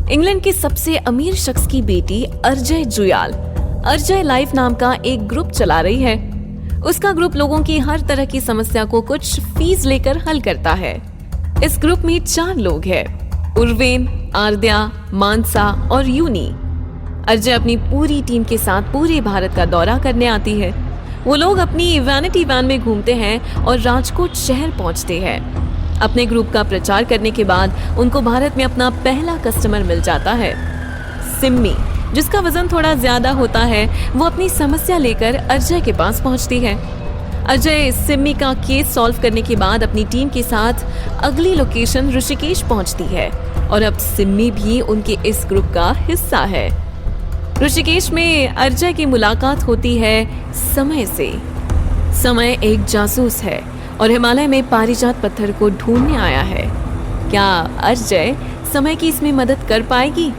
England के सबसे अमीर शख्स की बेटी अर्जय जुयाल अर्जय लाइफ नाम का एक ग्रुप चला रही है। उसका ग्रुप लोगों की हर तरह की समस्या को कुछ फीस लेकर हल करता है। इस ग्रुप में 4 लोग हैं, उर्वेन, आर्द्या, मानसा और यूनी। अर्जय अपनी पूरी टीम के साथ पूरे भारत का दौरा करने आती है। वो लोग अपनी वैनिटी वैन में घूमते हैं और राजकोट शहर पहुंचते हैं। अपने ग्रुप का प्रचार करने के बाद उनको भारत में अपना पहला कस्टमर मिल जाता है। सिम्मी, जिसका वजन थोड़ा ज्यादा होता है, वो अपनी समस्या लेकर अजय के पास पहुंचती है। अजय सिम्मी का केस सॉल्व करने के बाद अपनी टीम के साथ अगली लोकेशन ऋषिकेश पहुंचती है और अब सिम्मी भी उनके इस ग्रुप का हिस्सा है। ऋषिकेश में अजय की मुलाकात होती है समय से। समय एक जासूस है और हिमालय में पारिजात पत्थर को ढूंढने आया है। क्या अजय समय की इसमें मदद कर पाएगी?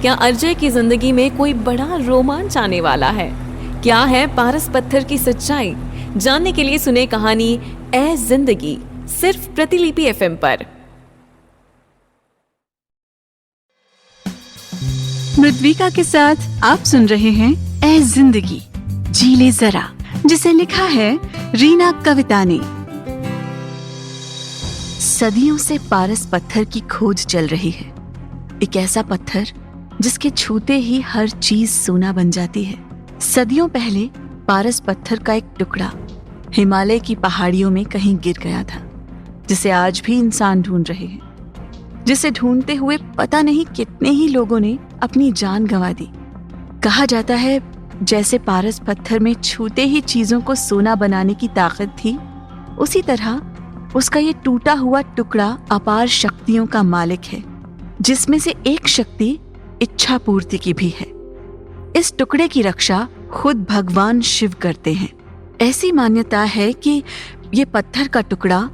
क्या अजय की जिंदगी में कोई बड़ा रोमांच आने वाला है? क्या है पारस पत्थर की सच्चाई? जानने के लिए सुने कहानी ए जिंदगी, सिर्फ प्रतिलिपि एफएम पर। मृद्विका के साथ आप सुन रहे हैं ए जिंदगी जी ले जरा, जिसे लिखा है रीना कविता ने। सदियों से पारस पत्थर की खोज चल रही है। एक ऐसा पत्थर जिसके छूते ही हर चीज सोना बन जाती है। सदियों पहले पारस पत्थर का एक टुकड़ा हिमालय की पहाड़ियों में कहीं गिर गया था, जिसे आज भी इंसान ढूंढ रहे हैं। जिसे ढूंढते हुए पता नहीं कितने ही लोगों ने अपनी जान गंवा दी। कहा जाता है जैसे पारस पत्थर में छूते ही चीजों को सोना बनाने की ताकत थी, उसी तरह उसका ये टूटा हुआ टुकड़ा अपार शक्तियों का मालिक है, जिसमें से एक शक्ति इच्छा पूर्ति की भी है। इस टुकड़े की रक्षा खुद भगवान शिव करते हैं। ऐसी मान्यता है कि ये पत्थर का टुकड़ा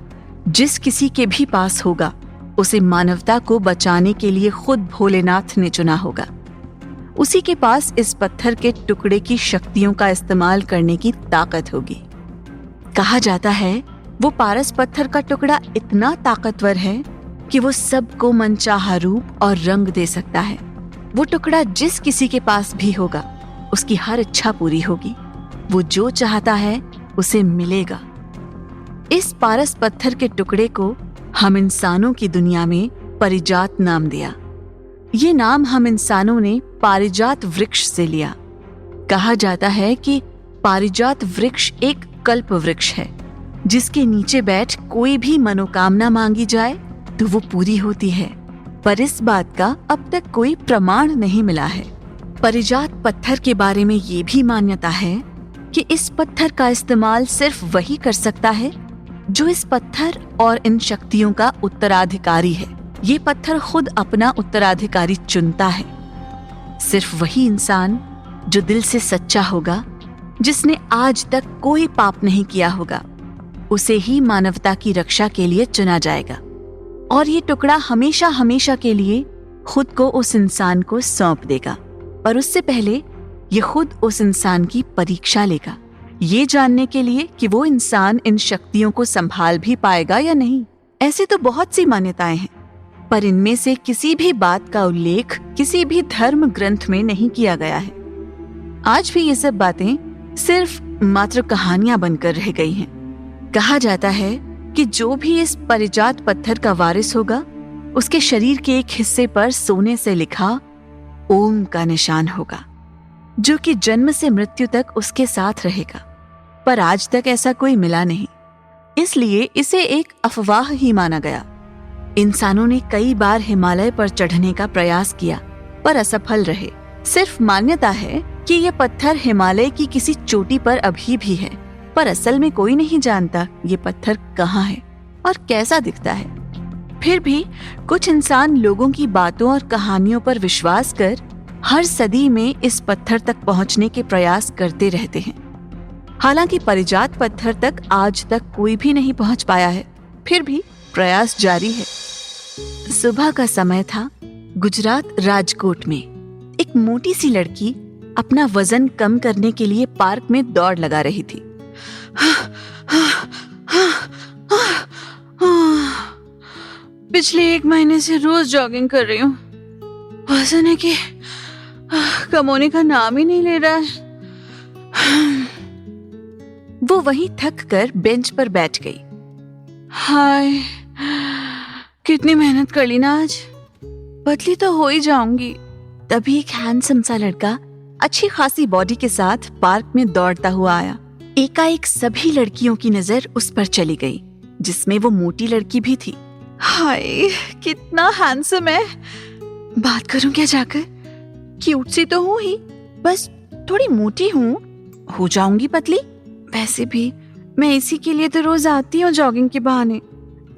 जिस किसी के भी पास होगा, उसे मानवता को बचाने के लिए खुद भोलेनाथ ने चुना होगा। उसी के पास इस पत्थर के टुकड़े की शक्तियों का इस्तेमाल करने की ताकत होगी। कहा जाता है वो पारस पत्थर का टुकड़ा इतना ताकतवर है कि वो सबको मनचाहा रूप और रंग दे सकता है। वो टुकड़ा जिस किसी के पास भी होगा, उसकी हर इच्छा पूरी होगी। वो जो चाहता है उसे मिलेगा। इस पारस पत्थर के टुकड़े को हम इंसानों की दुनिया में पारिजात नाम दिया। ये नाम हम इंसानों ने पारिजात वृक्ष से लिया। कहा जाता है कि पारिजात वृक्ष एक कल्प वृक्ष है, जिसके नीचे बैठ कोई भी मनोकामना मांगी जाए तो वो पूरी होती है। पर इस बात का अब तक कोई प्रमाण नहीं मिला है। पारिजात पत्थर के बारे में ये भी मान्यता है कि इस पत्थर का इस्तेमाल सिर्फ वही कर सकता है जो इस पत्थर और इन शक्तियों का उत्तराधिकारी है। ये पत्थर खुद अपना उत्तराधिकारी चुनता है। सिर्फ वही इंसान जो दिल से सच्चा होगा, जिसने आज तक कोई पाप नहीं किया होगा, उसे ही मानवता की रक्षा के लिए चुना जाएगा। और ये टुकड़ा हमेशा हमेशा के लिए खुद को उस इंसान को सौंप देगा। पर उससे पहले ये खुद उस इंसान की परीक्षा लेगा, ये जानने के लिए कि वो इंसान इन शक्तियों को संभाल भी पाएगा या नहीं। ऐसी तो बहुत सी मान्यताएं हैं, पर इनमें से किसी भी बात का उल्लेख किसी भी धर्म ग्रंथ में नहीं किया गया है। आज भी ये सब बातें सिर्फ मात्र कहानियां बनकर रह गई हैं। कहा जाता है कि जो भी इस पारिजात पत्थर का वारिस होगा, उसके शरीर के एक हिस्से पर सोने से लिखा ओम का निशान होगा, जो कि जन्म से मृत्यु तक उसके साथ रहेगा। पर आज तक ऐसा कोई मिला नहीं, इसलिए इसे एक अफवाह ही माना गया। इंसानों ने कई बार हिमालय पर चढ़ने का प्रयास किया, पर असफल रहे। सिर्फ मान्यता है कि यह पत्थर हिमालय की किसी चोटी पर अभी भी है, पर असल में कोई नहीं जानता ये पत्थर कहाँ है और कैसा दिखता है। फिर भी कुछ इंसान लोगों की बातों और कहानियों पर विश्वास कर हर सदी में इस पत्थर तक पहुंचने के प्रयास करते रहते हैं। हालांकि पारिजात पत्थर तक आज तक कोई भी नहीं पहुंच पाया है, फिर भी प्रयास जारी है। सुबह का समय था। गुजरात राजकोट में एक मोटी सी लड़की अपना वजन कम करने के लिए पार्क में दौड़ लगा रही थी। पिछले 1 महीने से रोज जॉगिंग कर रही हूँ पसंद है कि कम होने का नाम ही नहीं ले रहा है। वो वहीं थक कर बेंच पर बैठ गई। हाय, कितनी मेहनत कर ली ना आज, पतली तो हो ही जाऊंगी। तभी एक हैंडसम सा लड़का अच्छी खासी बॉडी के साथ पार्क में दौड़ता हुआ आया। एकाएक सभी लड़कियों की नजर उस पर चली गई, जिसमें वो मोटी लड़की भी थी। हाय, कितना हैंडसम है। बात करूं क्या जाकर? क्यूट सी तो हूं ही, बस थोड़ी मोटी हूं, हो जाऊंगी पतली। वैसे भी मैं इसी के लिए तो रोज आती हूँ जॉगिंग के बहाने।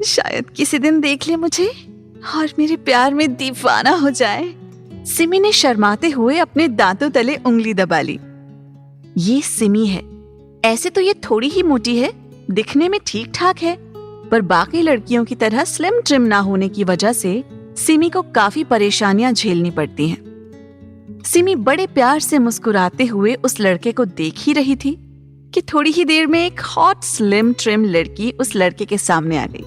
शायद किसी दिन देख ले मुझे और मेरे प्यार में दीवाना हो जाए। सिमी ने शर्माते हुए अपने दांतों तले उंगली दबा ली। ये सिमी है। ऐसे तो ये थोड़ी ही मोटी है, दिखने में ठीक ठाक है, पर बाकी लड़कियों की तरह स्लिम ट्रिम ना होने की वजह से सिमी को काफी परेशानियां झेलनी पड़ती हैं। सिमी बड़े प्यार से मुस्कुराते हुए उस लड़के को देख ही रही थी कि थोड़ी ही देर में एक हॉट स्लिम ट्रिम लड़की उस लड़के के सामने आ गई।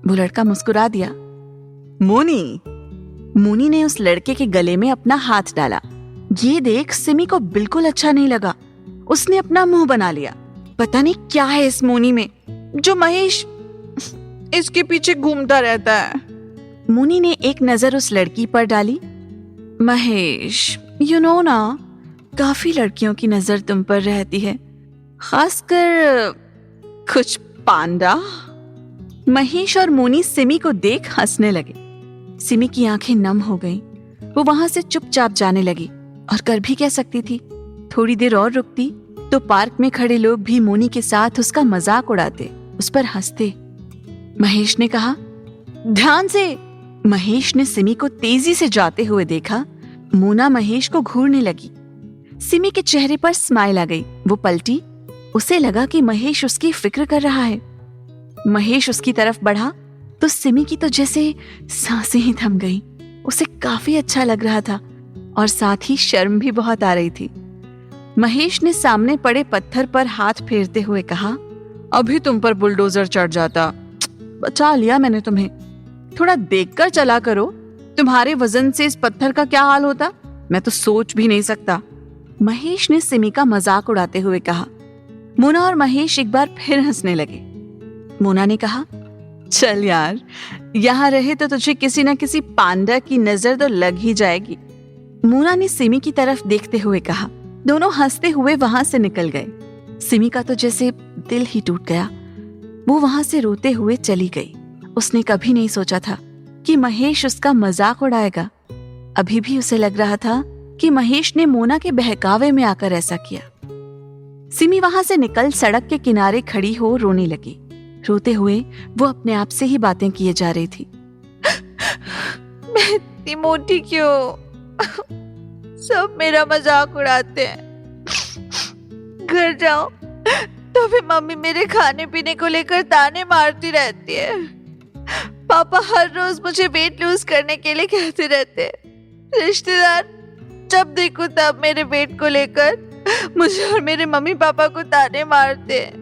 वो लड़का मुस्कुरा दिया। मोनी ने उस लड़के के गले में अपना हाथ डाला। ये देख सिमी को बिल्कुल अच्छा नहीं लगा। उसने अपना मुंह बना लिया। पता नहीं क्या है इस मोनी में, जो महेश इसके पीछे घूमता रहता है। मोनी ने एक नजर उस लड़की पर डाली। महेश, यू नो ना, काफी लड़कियों की नजर तुम पर रहती है, खासकर कुछ पांडा। महेश और मोनी सिमी को देख हंसने लगे। सिमी की आंखें नम हो गईं। वो वहां से चुपचाप जाने लगी, और कर भी कह सकती थी। थोड़ी देर और रुकती तो पार्क में खड़े लोग भी मोनी के साथ उसका मजाक उड़ाते, उस पर हंसते। महेश ने कहा, ध्यान से। महेश ने सिमी को तेजी से जाते हुए देखा। मोना महेश को घूरने लगी। सिमी के चेहरे पर स्माइल आ गई। वो पलटी। उसे लगा कि महेश उसकी फिक्र कर रहा है। महेश उसकी तरफ बढ़ा तो सिमी की तो जैसे सांसें ही थम गई। उसे काफी अच्छा लग रहा था और साथ ही शर्म भी बहुत आ रही थी। महेश ने सामने पड़े पत्थर पर हाथ फेरते हुए कहा, अभी तुम पर बुलडोजर चढ़ जाता। बचा लिया मैंने तुम्हें। थोड़ा देखकर चला करो। तुम्हारे वजन से इस पत्थर का क्या हाल होता, मैं तो सोच भी नहीं सकता। महेश ने सिमी का मजाक उड़ाते हुए कहा। मोना और महेश एक बार फिर हंसने लगे। मोना ने कहा, चल यार, यहाँ रहे तो तुझे किसी न किसी पांडा की नजर तो लग ही जाएगी। मोना ने सिमी की तरफ देखते हुए कहा। दोनों हंसते हुए वहां से निकल गए। सिमी का तो जैसे दिल ही टूट गया। वो वहां से रोते हुए चली गई। उसने कभी नहीं सोचा था कि महेश उसका मजाक उड़ाएगा। अभी भी उसे लग रहा था कि महेश ने मोना के बहकावे में आकर ऐसा किया। सिमी वहां से निकल सड़क के किनारे खड़ी हो रोने लगी। रोते हुए वो अपने आप से ही बातें किए जा रही थी। मैं इतनी मोटी क्यों? सब मेरा मजाक उड़ाते हैं। घर जाओ तो फिर मम्मी मेरे खाने पीने को लेकर ताने मारती रहती है। पापा हर रोज मुझे वेट लूज करने के लिए कहते रहते हैं। रिश्तेदार जब देखो तब मेरे वेट को लेकर मुझे और मेरे मम्मी पापा को ताने मारते हैं।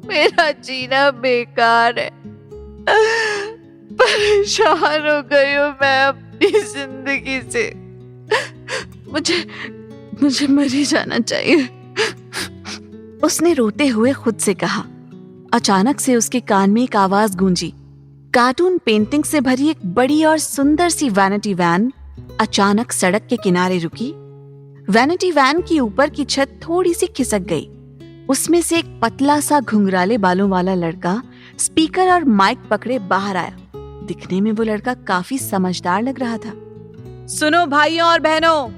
मेरा जीना बेकार है। परेशान हो गई हूँ मैं अपनी जिंदगी से। मुझे मर ही जाना चाहिए। उसने रोते हुए खुद से कहा। अचानक से उसके कान में एक आवाज गूंजी। कार्टून पेंटिंग से भरी एक बड़ी और सुंदर सी वैनिटी वैन अचानक सड़क के किनारे रुकी। वैनिटी वैन की ऊपर की छत थोड़ी सी खिसक गई। उसमें से एक पतला सा घुंघराले बालों वाला लड़का स्पीकर और माइक पकड़े बाहर आया। दिखने में वो लड़का काफी समझदार लग रहा था। सुनो भाइयों और बहनों,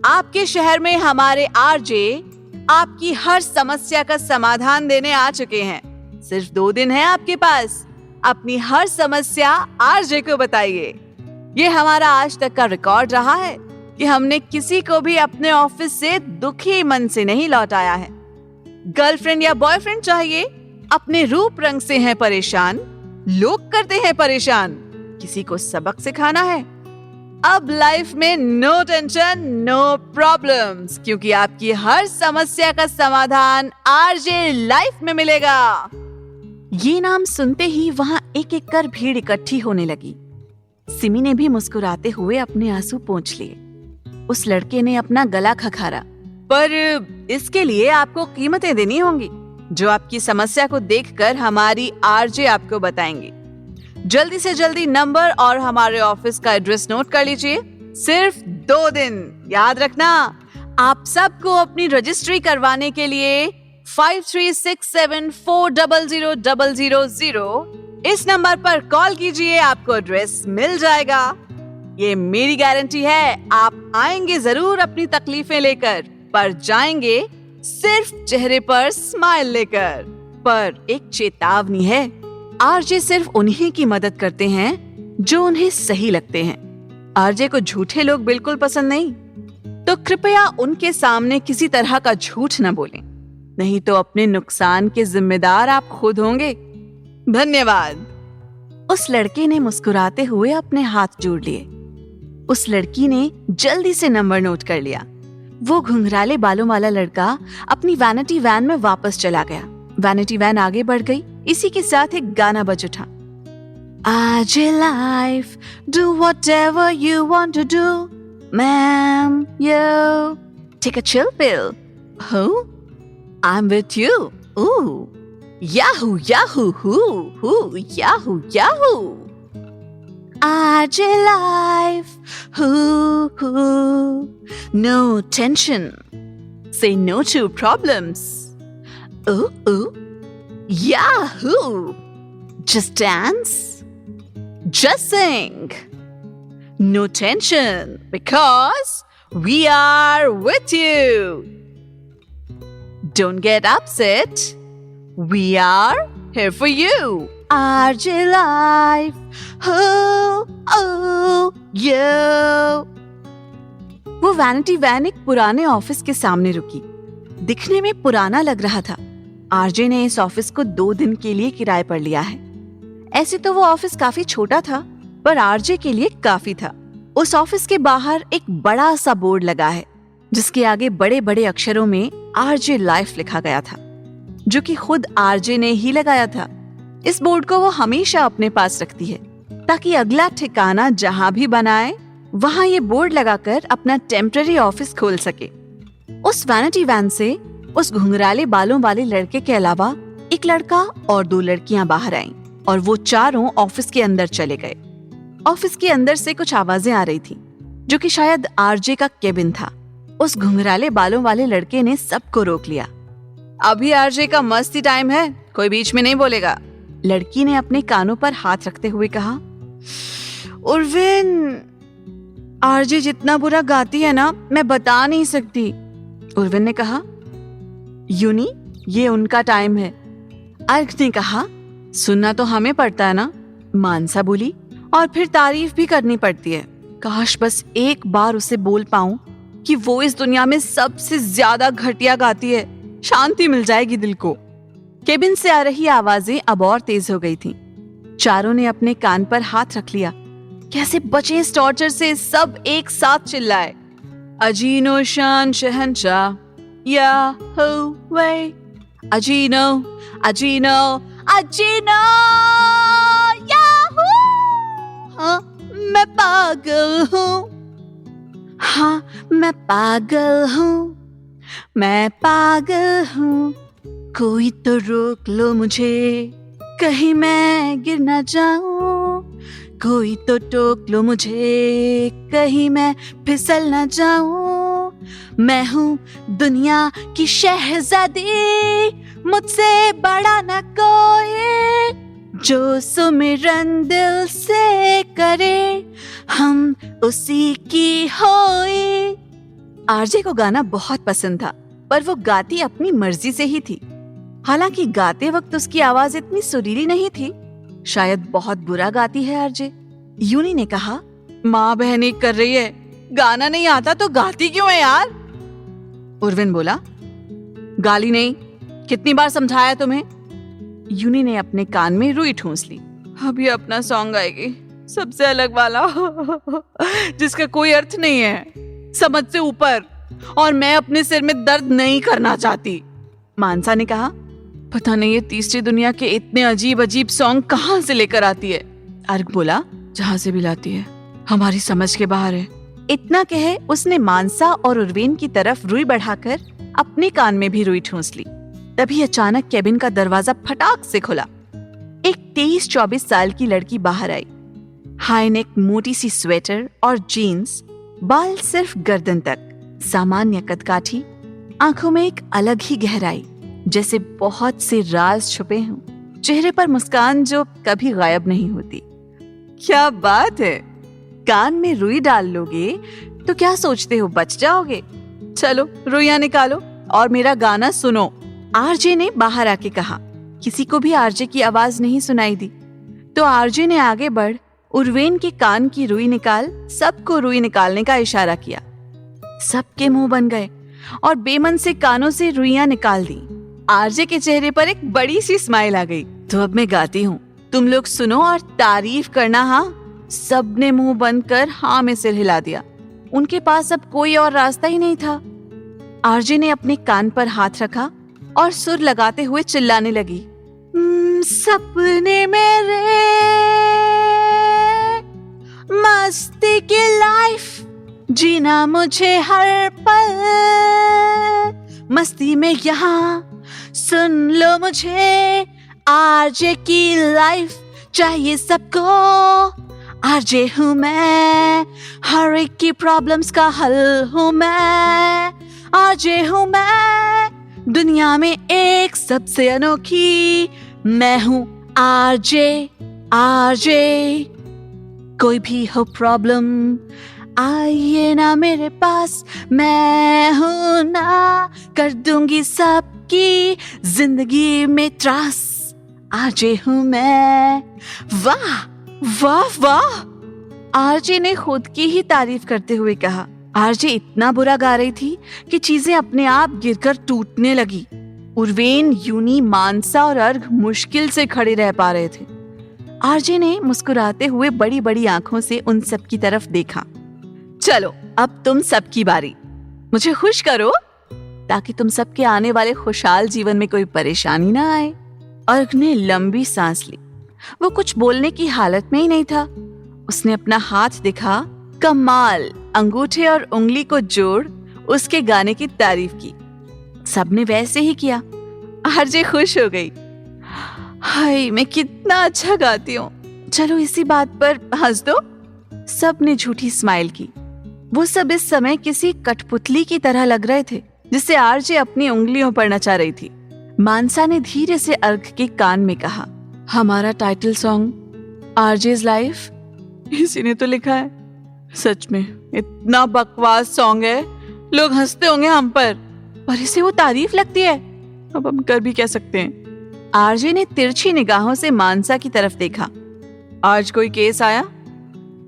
आपके शहर में हमारे आरजे आपकी हर समस्या का समाधान देने आ चुके हैं। सिर्फ 2 दिन है आपके पास। अपनी हर समस्या आरजे को बताइए। ये हमारा आज तक का रिकॉर्ड रहा है कि हमने किसी को भी अपने ऑफिस से दुखी मन से नहीं लौटाया है। गर्लफ्रेंड या बॉयफ्रेंड चाहिए, अपने रूप रंग से हैं परेशान, लोग करते हैं परेशान, किसी को सबक सिखाना है। अब लाइफ में नो टेंशन, नो प्रॉब्लम्स, क्योंकि आपकी हर समस्या का समाधान आरजे लाइफ में मिलेगा। ये नाम सुनते ही वहां एक एक कर भीड़ इकट्ठी होने लगी। सिमी ने भी मुस्कुराते हुए अपने आंसू पोंछ लिए। उस लड़के ने अपना गला खखारा। पर इसके लिए आपको कीमतें देनी होंगी, जो आपकी समस्या को देखकर हमारी आरजे आपको बताएंगी। जल्दी से जल्दी नंबर और हमारे ऑफिस का एड्रेस नोट कर लीजिए। सिर्फ 2 दिन, याद रखना। आप सबको अपनी रजिस्ट्री करवाने के लिए 5367400000 इस नंबर पर कॉल कीजिए, आपको एड्रेस मिल जाएगा। ये मेरी गारंटी है, आप आएंगे जरूर अपनी तकलीफें लेकर, पर जाएंगे सिर्फ चेहरे पर स्माइल लेकर। पर एक चेतावनी है, आरजे सिर्फ उन्हीं की मदद करते हैं जो उन्हें सही लगते हैं। आरजे को झूठे लोग बिल्कुल पसंद नहीं, तो कृपया उनके सामने किसी तरह का झूठ न बोलें, नहीं तो अपने नुकसान के जिम्मेदार आप खुद होंगे। धन्यवाद। उस लड़के ने मुस्कुराते हुए अपने हाथ जोड़ लिए। उस लड़की ने जल्दी से नंबर नोट कर लिया। वो घुंघराले बालों वाला लड़का अपनी वैनिटी वैन में वापस चला गया। वैनिटी वैन आगे बढ़ गई। इसी के साथ एक गाना बज उठा। RJ life, do whatever you want to do, ma'am, yo, take a chill pill. Who? I'm with you. Ooh, yahoo, yahoo, hoo, yahoo, yahoo. RJ life, hoo, no tension. Say no to problems. Ooh, yahoo. Just dance. Just sing. No tension, because we are with you. Don't get upset. We are here for you. RJ life. Yo. वो vanity van एक पुराने office के सामने रुकी। दिखने में पुराना लग रहा था। आरजे ने इस ऑफिस को 2 दिन के लिए किराए पर लिया है। ऐसे तो वो ऑफिस काफी छोटा था, पर आरजे के लिए काफी था। उस ऑफिस के बाहर एक बड़ा सा बोर्ड लगा है, जिसके आगे बड़े बड़े अक्षरों में आरजे लाइफ लिखा गया था, जो कि खुद आरजे ने ही लगाया था। इस बोर्ड को वो हमेशा अपने पास रखती है, ताकि अगला ठिकाना जहाँ भी बनाए वहाँ ये बोर्ड लगाकर अपना टेम्पररी ऑफिस खोल सके। उस वैनिटी वैन से उस घुंघराले बालों वाले लड़के के अलावा एक लड़का और 2 लड़कियां बाहर आईं, और वो चारों ऑफिस के अंदर चले गए। ऑफिस के अंदर से कुछ आवाजें आ रही थी, जो कि शायद आरजे का केबिन था। उस घुंघराले बालों वाले लड़के ने सबको रोक लिया। अभी आरजे का मस्ती टाइम है, कोई बीच में नहीं बोलेगा। लड़की ने अपने कानों पर हाथ रखते हुए कहा। उर्विन, आरजे जितना बुरा गाती है ना, मैं बता नहीं सकती। उर्विन ने कहा। यूनी, ये उनका टाइम है। अर्क ने कहा। सुनना तो हमें पड़ता है ना, मानसा बोली, और फिर तारीफ भी करनी पड़ती है। काश बस एक बार उसे बोल पाऊं कि वो इस दुनिया में सबसे ज्यादा घटिया गाती है, शांति मिल जाएगी दिल को। केबिन से आ रही आवाजें अब और तेज हो गई थीं। चारों ने अपने कान पर हाथ रख लिया। कैसे बचे इस टॉर्चर से, सब एक साथ चिल्लाए। अजीनो शान शहंशाह, याहू वे, अजीनो, अजीनो, अजीनो, याहू। हाँ, मैं पागल हूँ। हाँ, मैं पागल हूँ, मैं पागल हूँ। कोई तो रोक लो मुझे, कहीं मैं गिर ना जाऊं। कोई तो टोक लो मुझे, कहीं मैं फिसल ना जाऊं। मैं हूँ दुनिया की शहजादी, मुझसे बड़ा ना कोई। जो सुमिरन दिल से करे, हम उसी की होए। आरजे को गाना बहुत पसंद था, पर वो गाती अपनी मर्जी से ही थी। हालांकि गाते वक्त उसकी आवाज इतनी सुरीली नहीं थी। शायद बहुत बुरा गाती है आरजे। यूनी ने कहा। माँ बहन एक कर रही है, गाना नहीं आता तो गाती क्यों है यार? उर्विन बोला। गाली नहीं, कितनी बार समझाया तुम्हें? यूनी ने अपने कान में रुई ठूंस ली। अभी अपना सॉन्ग आएगी, सबसे अलग वाला जिसका कोई अर्थ नहीं है, समझ से ऊपर, और मैं अपने सिर में दर्द नहीं करना चाहती। मानसा ने कहा। पता नहीं ये तीसरी दुनिया के इतने अजीब अजीब सॉन्ग कहाँ से लेकर आती है। अर्क बोला। जहां से भी लाती है हमारी समझ के बाहर है। इतना कहे उसने मानसा और उर्वेन की तरफ रुई बढ़ाकर अपने कान में भी रुई ठूंस ली। तभी अचानक केबिन का दरवाजा फटाक से खुला। एक 23-24 साल की लड़की बाहर आई। हाई नेक मोटी सी स्वेटर और जीन्स, बाल सिर्फ गर्दन तक, सामान्य कदकाठी, आंखों में एक अलग ही गहराई, जैसे बहुत से राज छुपे हों, चेहरे पर मुस्कान जो कभी गायब नहीं होती। क्या बात है, कान में रुई डाल लोगे तो क्या सोचते हो बच जाओगे? चलो रुइयां निकालो और मेरा गाना सुनो। आरजे ने बाहर आके कहा। किसी को भी आरजे की आवाज नहीं सुनाई दी, तो आरजे ने आगे बढ़ उर्वेन के कान की रुई निकाल सबको रुई निकालने का इशारा किया। सबके मुंह बन गए और बेमन से कानों से रुइयां निकाल दी। आरजे के चेहरे पर एक बड़ी सी स्माइल आ गई। तो अब मैं गाती हूँ, तुम लोग सुनो और तारीफ करना। हाँ, सबने मुंह बंद कर हाँ में सिर हिला दिया। उनके पास अब कोई और रास्ता ही नहीं था। आरजे ने अपने कान पर हाथ रखा और सुर लगाते हुए चिल्लाने लगी, सपने मेरे, मस्ती की लाइफ जीना मुझे हर पल, मस्ती में यहाँ सुन लो मुझे, आरजे की लाइफ चाहिए सबको, आरजे हूँ मैं, हर एक की प्रॉब्लम्स का हल हूँ मैं, आरजे हूँ मैं, दुनिया में एक सबसे अनोखी मैं हूँ आरजे। आरजे, कोई भी हो प्रॉब्लम आइए ना मेरे पास, मैं हूँ ना, कर दूंगी सबकी जिंदगी में त्रास, आरजे हूँ मैं। वाह वाह वाह, आरजे ने खुद की ही तारीफ करते हुए कहा। आरजे इतना बुरा गा रही थी कि चीजें अपने आप गिरकर टूटने लगी। उर्वेन, यूनी, मानसा और अर्घ मुश्किल से खड़े रह पा रहे थे। आरजे ने मुस्कुराते हुए बड़ी बड़ी आंखों से उन सब की तरफ देखा। चलो अब तुम सबकी बारी, मुझे खुश करो ताकि तुम सबके आने वाले खुशहाल जीवन में कोई परेशानी ना आए। अर्घ ने लंबी सांस ली। वो कुछ बोलने की हालत में ही नहीं था। उसने अपना हाथ दिखा, कमाल, अंगूठे और उंगली को जोड़ उसके गाने की तारीफ की। सबने वैसे ही किया। आरजे खुश हो गई। हाय, मैं कितना अच्छा गाती हूँ, चलो इसी बात पर हंस दो। सबने झूठी स्माइल की। वो सब इस समय किसी कठपुतली की तरह लग रहे थे जिसे आरजे अपनी उंगलियों पर नचा रही थी। मानसा ने धीरे से अर्घ के कान में कहा, हमारा टाइटल सॉन्ग आरजे's लाइफ इसी ने तो लिखा है। सच में इतना बकवास सॉन्ग है, लोग हंसते होंगे हम पर इसे वो तारीफ लगती है। अब हम कर भी क्या सकते हैं। आरजे ने तिरछी निगाहों से मानसा की तरफ देखा। आज कोई केस आया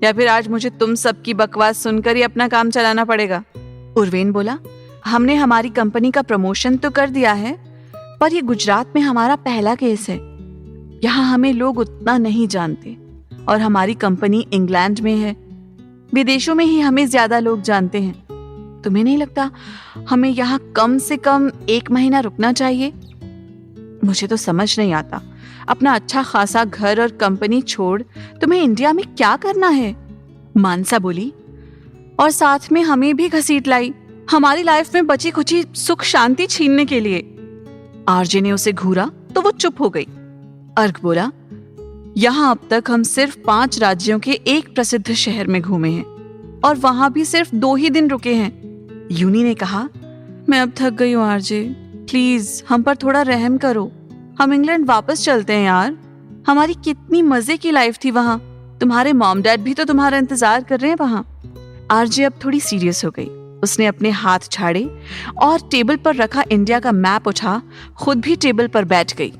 या फिर आज मुझे तुम सबकी बकवास सुनकर ही अपना काम चलाना पड़ेगा? उर्वेन बोला, हमने हमारी कंपनी का प्रमोशन तो कर दिया है, पर ये गुजरात में हमारा पहला केस है। यहाँ हमें लोग उतना नहीं जानते और हमारी कंपनी इंग्लैंड में है। विदेशों में ही हमें ज्यादा लोग जानते हैं। तुम्हें नहीं लगता हमें यहाँ कम से कम 1 महीना रुकना चाहिए? मुझे तो समझ नहीं आता, अपना अच्छा खासा घर और कंपनी छोड़ तुम्हें इंडिया में क्या करना है? मानसा बोली, और साथ में हमें भी घसीट लाई, हमारी लाइफ में बची खुची सुख शांति छीनने के लिए। आरजे ने उसे घूरा तो वो चुप हो गई। अर्घ बोला, यहाँ अब तक हम सिर्फ 5 राज्यों के एक प्रसिद्ध शहर में घूमे हैं और वहां भी सिर्फ 2 ही दिन रुके हैं। यूनी ने कहा, मैं अब थक गई हूँ आरजे, प्लीज हम पर थोड़ा रहम करो। हम इंग्लैंड वापस चलते हैं यार, हमारी कितनी मजे की लाइफ थी वहां। तुम्हारे मॉम डैड भी तो तुम्हारा इंतजार कर रहे हैं वहां। आरजे अब थोड़ी सीरियस हो गई। उसने अपने हाथ छाड़े और टेबल पर रखा इंडिया का मैप उठा खुद भी टेबल पर बैठ गई।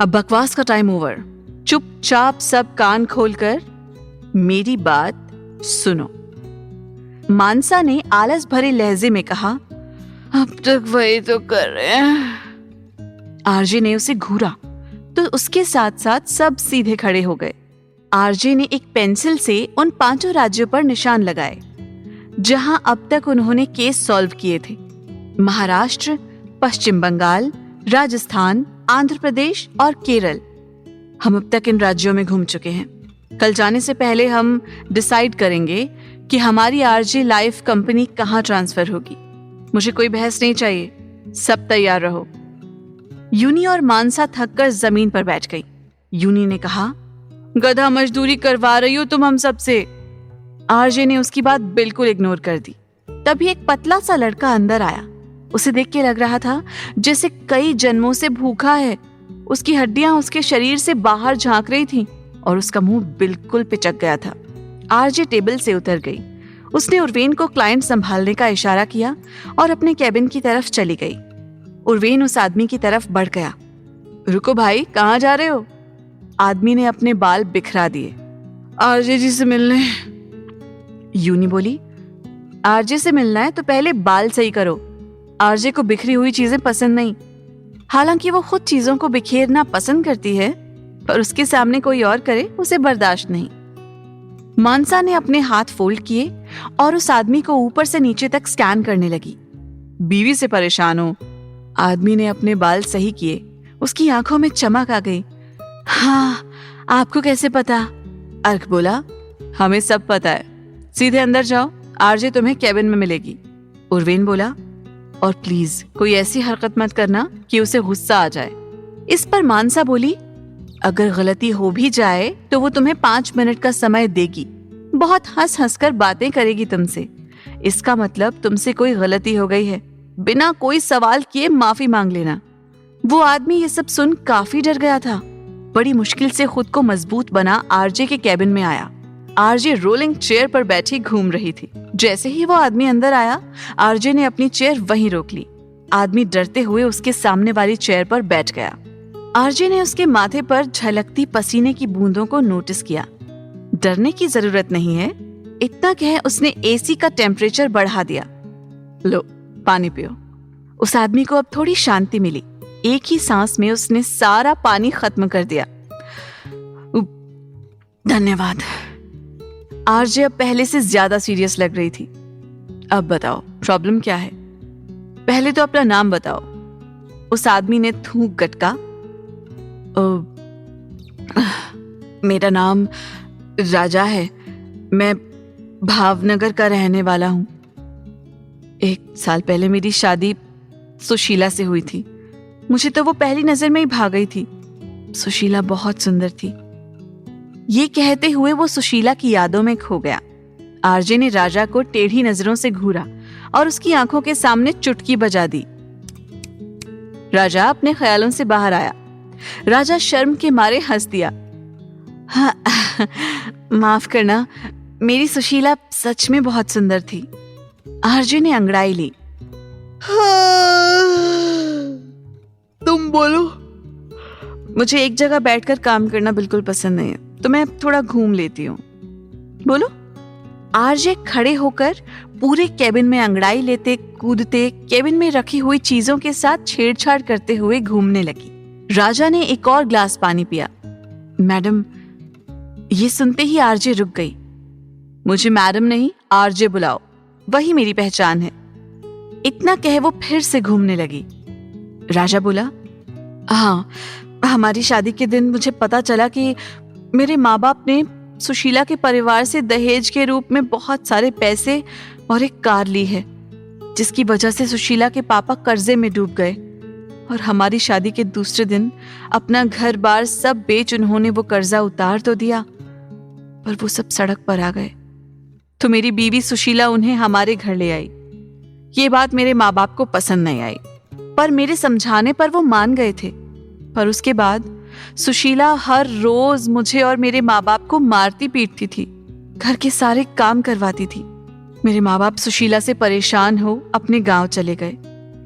अब बकवास का टाइम ओवर, चुपचाप सब कान खोलकर मेरी बात सुनो। मानसा ने आलस भरे लहजे में कहा, अब तक वही तो कर रहे हैं। आरजे ने उसे घूरा तो उसके साथ साथ सब सीधे खड़े हो गए। आरजे ने एक पेंसिल से उन 5 राज्यों पर निशान लगाए जहां अब तक उन्होंने केस सॉल्व किए थे। महाराष्ट्र, पश्चिम बंगाल, राजस्थान, आंध्र प्रदेश और केरल। हम अब तक इन राज्यों में घूम चुके हैं। कल जाने से पहले हम डिसाइड करेंगे कि हमारी आरजे लाइफ कंपनी कहाँ ट्रांसफर होगी। मुझे कोई बहस नहीं चाहिए, सब तैयार रहो। यूनी और मानसा थककर जमीन पर बैठ गई। यूनी ने कहा, गधा मजदूरी करवा रही हो तुम हम सबसे। आरजे ने उसकी बात बिल्कुल इग्नोर कर दी। तभी एक पतला सा लड़का अंदर आया। उसे देख के लग रहा था जैसे कई जन्मों से भूखा है। उसकी हड्डियां उसके शरीर से बाहर झांक रही थीं और उसका मुंह बिल्कुल पिचक गया था। आरजे टेबल से उतर गई। उसने उर्वेन को क्लाइंट संभालने का इशारा किया और अपने कैबिन की तरफ चली गई। उर्वेन उस आदमी की तरफ बढ़ गया। रुको भाई, कहाँ जा रहे हो? आदमी ने अपने बाल बिखरा दिए। आरजे जी से मिलने। यूनी बोली, आरजे से मिलना है तो पहले बाल सही करो। आरजे को बिखरी हुई चीजें पसंद नहीं। हालांकि वो खुद चीजों को बिखेरना पसंद करती है, पर उसके सामने कोई और करे उसे बर्दाश्त नहीं। मानसा ने अपने हाथ फोल्ड किए और उस आदमी को ऊपर से नीचे तक स्कैन करने लगी। बीवी से परेशान हो? आदमी ने अपने बाल सही किए। उसकी आंखों में चमक आ गई। हाँ, आपको कैसे पता? अर्क बोला, हमें सब पता है। सीधे अंदर जाओ, आरजे तुम्हें कैबिन में मिलेगी। उर्वेन बोला, और प्लीज कोई ऐसी हरकत मत करना कि उसे गुस्सा आ जाए। इस पर मानसा बोली, अगर गलती हो भी जाए तो वो तुम्हें 5 मिनट का समय देगी। बहुत हंस हंस कर बातें करेगी तुमसे। इसका मतलब तुमसे कोई गलती हो गई है, बिना कोई सवाल किए माफी मांग लेना। वो आदमी ये सब सुन काफी डर गया था। बड़ी मुश्किल से खुद को मजबूत बना आरजे के कैबिन में आया। आरजे रोलिंग चेयर पर बैठी घूम रही थी। जैसे ही वो आदमी अंदर आया, आरजे ने अपनी चेयर वहीं रोक ली। आदमी डरते हुए उसके सामने वाली चेयर पर बैठ गया। आरजे ने उसके माथे पर झलकती पसीने की बूंदों को नोटिस किया। डरने की जरूरत नहीं है, इतना कह उसने एसी का टेम्परेचर बढ़ा दिया। लो, पानी पियो। उस आदमी को अब थोड़ी शांति मिली। एक ही सांस में उसने सारा पानी खत्म कर दिया। धन्यवाद। आरजे अब पहले से ज्यादा सीरियस लग रही थी। अब बताओ प्रॉब्लम क्या है? पहले तो अपना नाम बताओ। उस आदमी ने थूक गटका। मेरा नाम राजा है। मैं भावनगर का रहने वाला हूं। 1 साल पहले मेरी शादी सुशीला से हुई थी। मुझे तो वो पहली नजर में ही भा गई थी। सुशीला बहुत सुंदर थी। ये कहते हुए वो सुशीला की यादों में खो गया। आरजे ने राजा को टेढ़ी नजरों से घूरा और उसकी आंखों के सामने चुटकी बजा दी। राजा अपने ख्यालों से बाहर आया। राजा शर्म के मारे हंस दिया। हाँ, माफ करना, मेरी सुशीला सच में बहुत सुंदर थी। आरजे ने अंगड़ाई ली। तुम बोलो। मुझे एक जगह बैठकर काम करना बिल्कुल पसंद नहीं है, तो मैं थोड़ा घूम लेती हूँ। बोलो। आरजे खड़े होकर पूरे कैबिन में अंगड़ाई लेते कूदते कैबिन में रखी हुई चीजों के साथ छेड़छाड़ करते हुए घूमने लगी। राजा ने एक और ग्लास पानी पिया। मैडम। ये सुनते ही आरजे रुक गई। मुझे मैडम नहीं, आरजे बुलाओ, वही मेरी पहचान है। इतना कह वो फिर से घूमने लगी। राजा बोला, हाँ, हमारी शादी के दिन मुझे पता चला कि मेरे माँ बाप ने सुशीला के परिवार से दहेज के रूप में बहुत सारे पैसे और एक कार ली है, जिसकी वजह से सुशीला के पापा कर्जे में डूब गए और हमारी शादी के दूसरे दिन अपना घर बार सब बेच उन्होंने वो कर्जा उतार तो दिया, पर वो सब सड़क पर आ गए। तो मेरी बीवी सुशीला उन्हें हमारे घर ले आई। ये बात मेरे माँ बाप को पसंद नहीं आई, पर मेरे समझाने पर वो मान गए थे। पर उसके बाद सुशीला हर रोज मुझे और मेरे माँ बाप को मारती पीटती थी, घर के सारे काम करवाती थी। मेरे माँ बाप सुशीला से परेशान हो अपने गांव चले गए।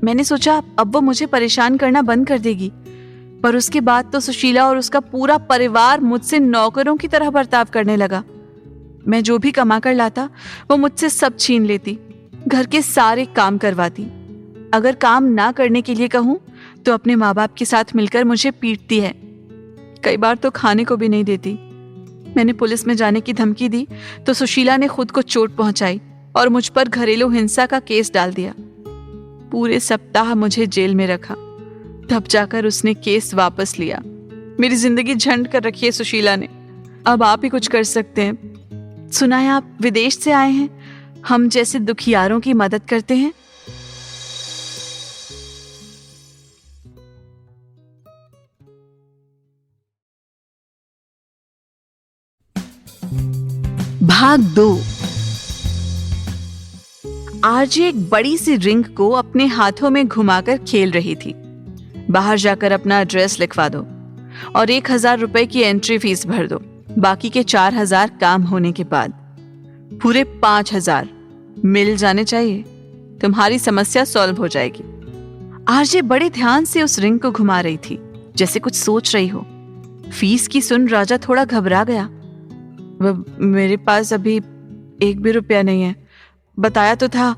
मैंने सोचा अब वो मुझे परेशान करना बंद कर देगी, पर उसके बाद तो सुशीला और उसका पूरा परिवार मुझसे नौकरों की तरह बर्ताव करने लगा। मैं जो भी कमा कर लाता वो मुझसे सब छीन लेती, घर के सारे काम करवाती। अगर काम ना करने के लिए कहूँ तो अपने माँ बाप के साथ मिलकर मुझे पीटती है। कई बार तो खाने को भी नहीं देती। मैंने पुलिस में जाने की धमकी दी तो सुशीला ने खुद को चोट पहुंचाई और मुझ पर घरेलू हिंसा का केस डाल दिया। पूरे सप्ताह मुझे जेल में रखा, तब जाकर उसने केस वापस लिया। मेरी जिंदगी झंड कर रखी है सुशीला ने। अब आप ही कुछ कर सकते हैं। सुना है आप विदेश से आए हैं, हम जैसे दुखियारों की मदद करते हैं। भाग 2। आरजे एक बड़ी सी रिंग को अपने हाथों में घुमाकर खेल रही थी। बाहर जाकर अपना एड्रेस लिखवा दो और 1,000 रुपए की एंट्री फीस भर दो। बाकी के 4,000 काम होने के बाद। पूरे 5,000 मिल जाने चाहिए, तुम्हारी समस्या सॉल्व हो जाएगी। आरजे बड़े ध्यान से उस रिंग को घुमा रही थी, जैसे कुछ सोच रही हो। फीस की सुन राजा थोड़ा घबरा गया। मेरे पास अभी 1 भी रुपया नहीं है। बताया तो था,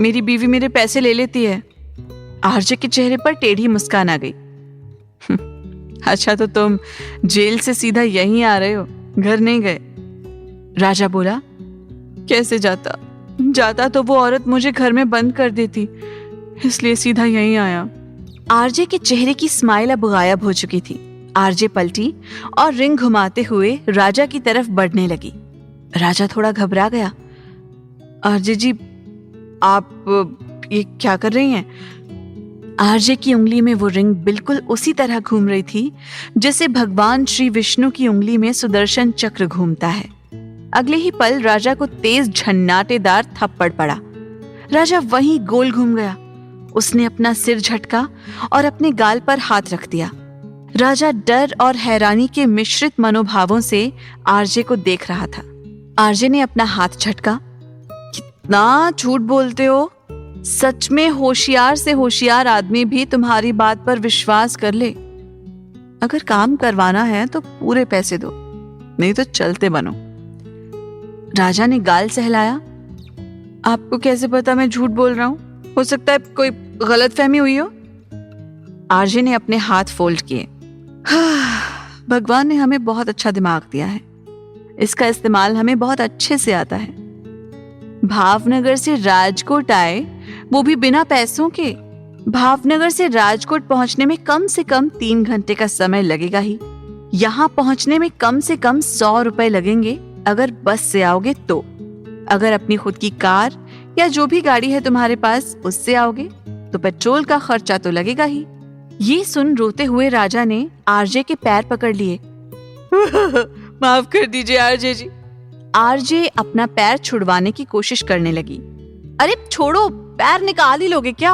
मेरी बीवी मेरे पैसे ले लेती है। आरजे के चेहरे पर टेढ़ी मुस्कान आ गई। अच्छा, तो तुम जेल से सीधा यहीं आ रहे हो, घर नहीं गए? राजा बोला। कैसे जाता तो वो औरत मुझे घर में बंद कर देती, इसलिए सीधा यहीं आया। आरजे के चेहरे की स्माइल अब गायब हो चुकी थी। आरजे पलटी और रिंग घुमाते हुए राजा की तरफ बढ़ने लगी। राजा थोड़ा घबरा गया। आरजे जी, आप ये क्या कर रही हैं? आरजे की उंगली में वो रिंग बिल्कुल उसी तरह घूम रही थी जैसे भगवान श्री विष्णु की उंगली में सुदर्शन चक्र घूमता है। अगले ही पल राजा को तेज झन्नाटेदार थप्पड़ पड़ा। राजा वहीं गोल घूम गया। उसने अपना सिर झटका और अपने गाल पर हाथ रख दिया। राजा डर और हैरानी के मिश्रित मनोभावों से आरजे को देख रहा था। आरजे ने अपना हाथ झटका। कितना झूठ बोलते हो! सच में होशियार से होशियार आदमी भी तुम्हारी बात पर विश्वास कर ले। अगर काम करवाना है तो पूरे पैसे दो, नहीं तो चलते बनो। राजा ने गाल सहलाया। आपको कैसे पता मैं झूठ बोल रहा हूं? हो सकता है कोई गलतफहमी हुई हो। आरजे ने अपने हाथ फोल्ड किए। भगवान ने हमें बहुत अच्छा दिमाग दिया है, इसका इस्तेमाल हमें बहुत अच्छे से आता है। भावनगर से राजकोट आए, वो भी बिना पैसों के। भावनगर से राजकोट पहुंचने में कम से कम 3 घंटे का समय लगेगा ही। यहाँ पहुंचने में कम से कम 100 रुपए लगेंगे अगर बस से आओगे तो। अगर अपनी खुद की कार या जो भी गाड़ी है तुम्हारे पास उससे आओगे तो पेट्रोल का खर्चा तो लगेगा ही। ये सुन रोते हुए राजा ने आरजे के पैर पकड़ लिए। माफ कर दीजिए आरजे जी। आरजे अपना पैर छुड़वाने की कोशिश करने लगी। अरे छोड़ो, पैर निकाल ही लोगे क्या?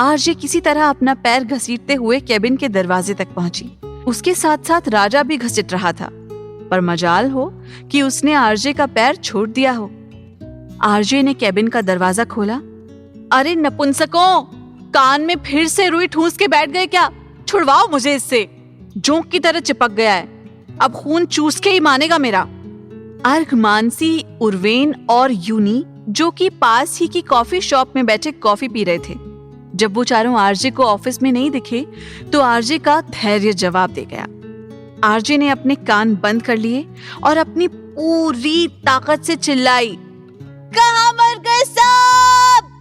आरजे किसी तरह अपना पैर घसीटते हुए केबिन के दरवाजे तक पहुंची। उसके साथ साथ राजा भी घसीट रहा था, पर मजाल हो कि उसने आरजे का पैर छोड़ दिया हो। आरजे ने केबिन का दरवाजा खोला। अरे नपुंसकों, कान में फिर से रुई ठूस के बैठ गए क्या? छुड़वाओ मुझे इससे, जोंक की तरह चिपक गया है, अब खून चूस के ही मानेगा मेरा। अर्घ, मानसी, उर्वेन और यूनी, जो कि पास ही की कॉफी शॉप में बैठे कॉफी पी रहे थे। जब वो चारों आरजे को ऑफिस में नहीं दिखे तो आरजे का धैर्य जवाब दे गया। आरजे ने अपने कान बंद कर लिए और अपनी पूरी ताकत से चिल्लाई, कहाँ मर गए सब?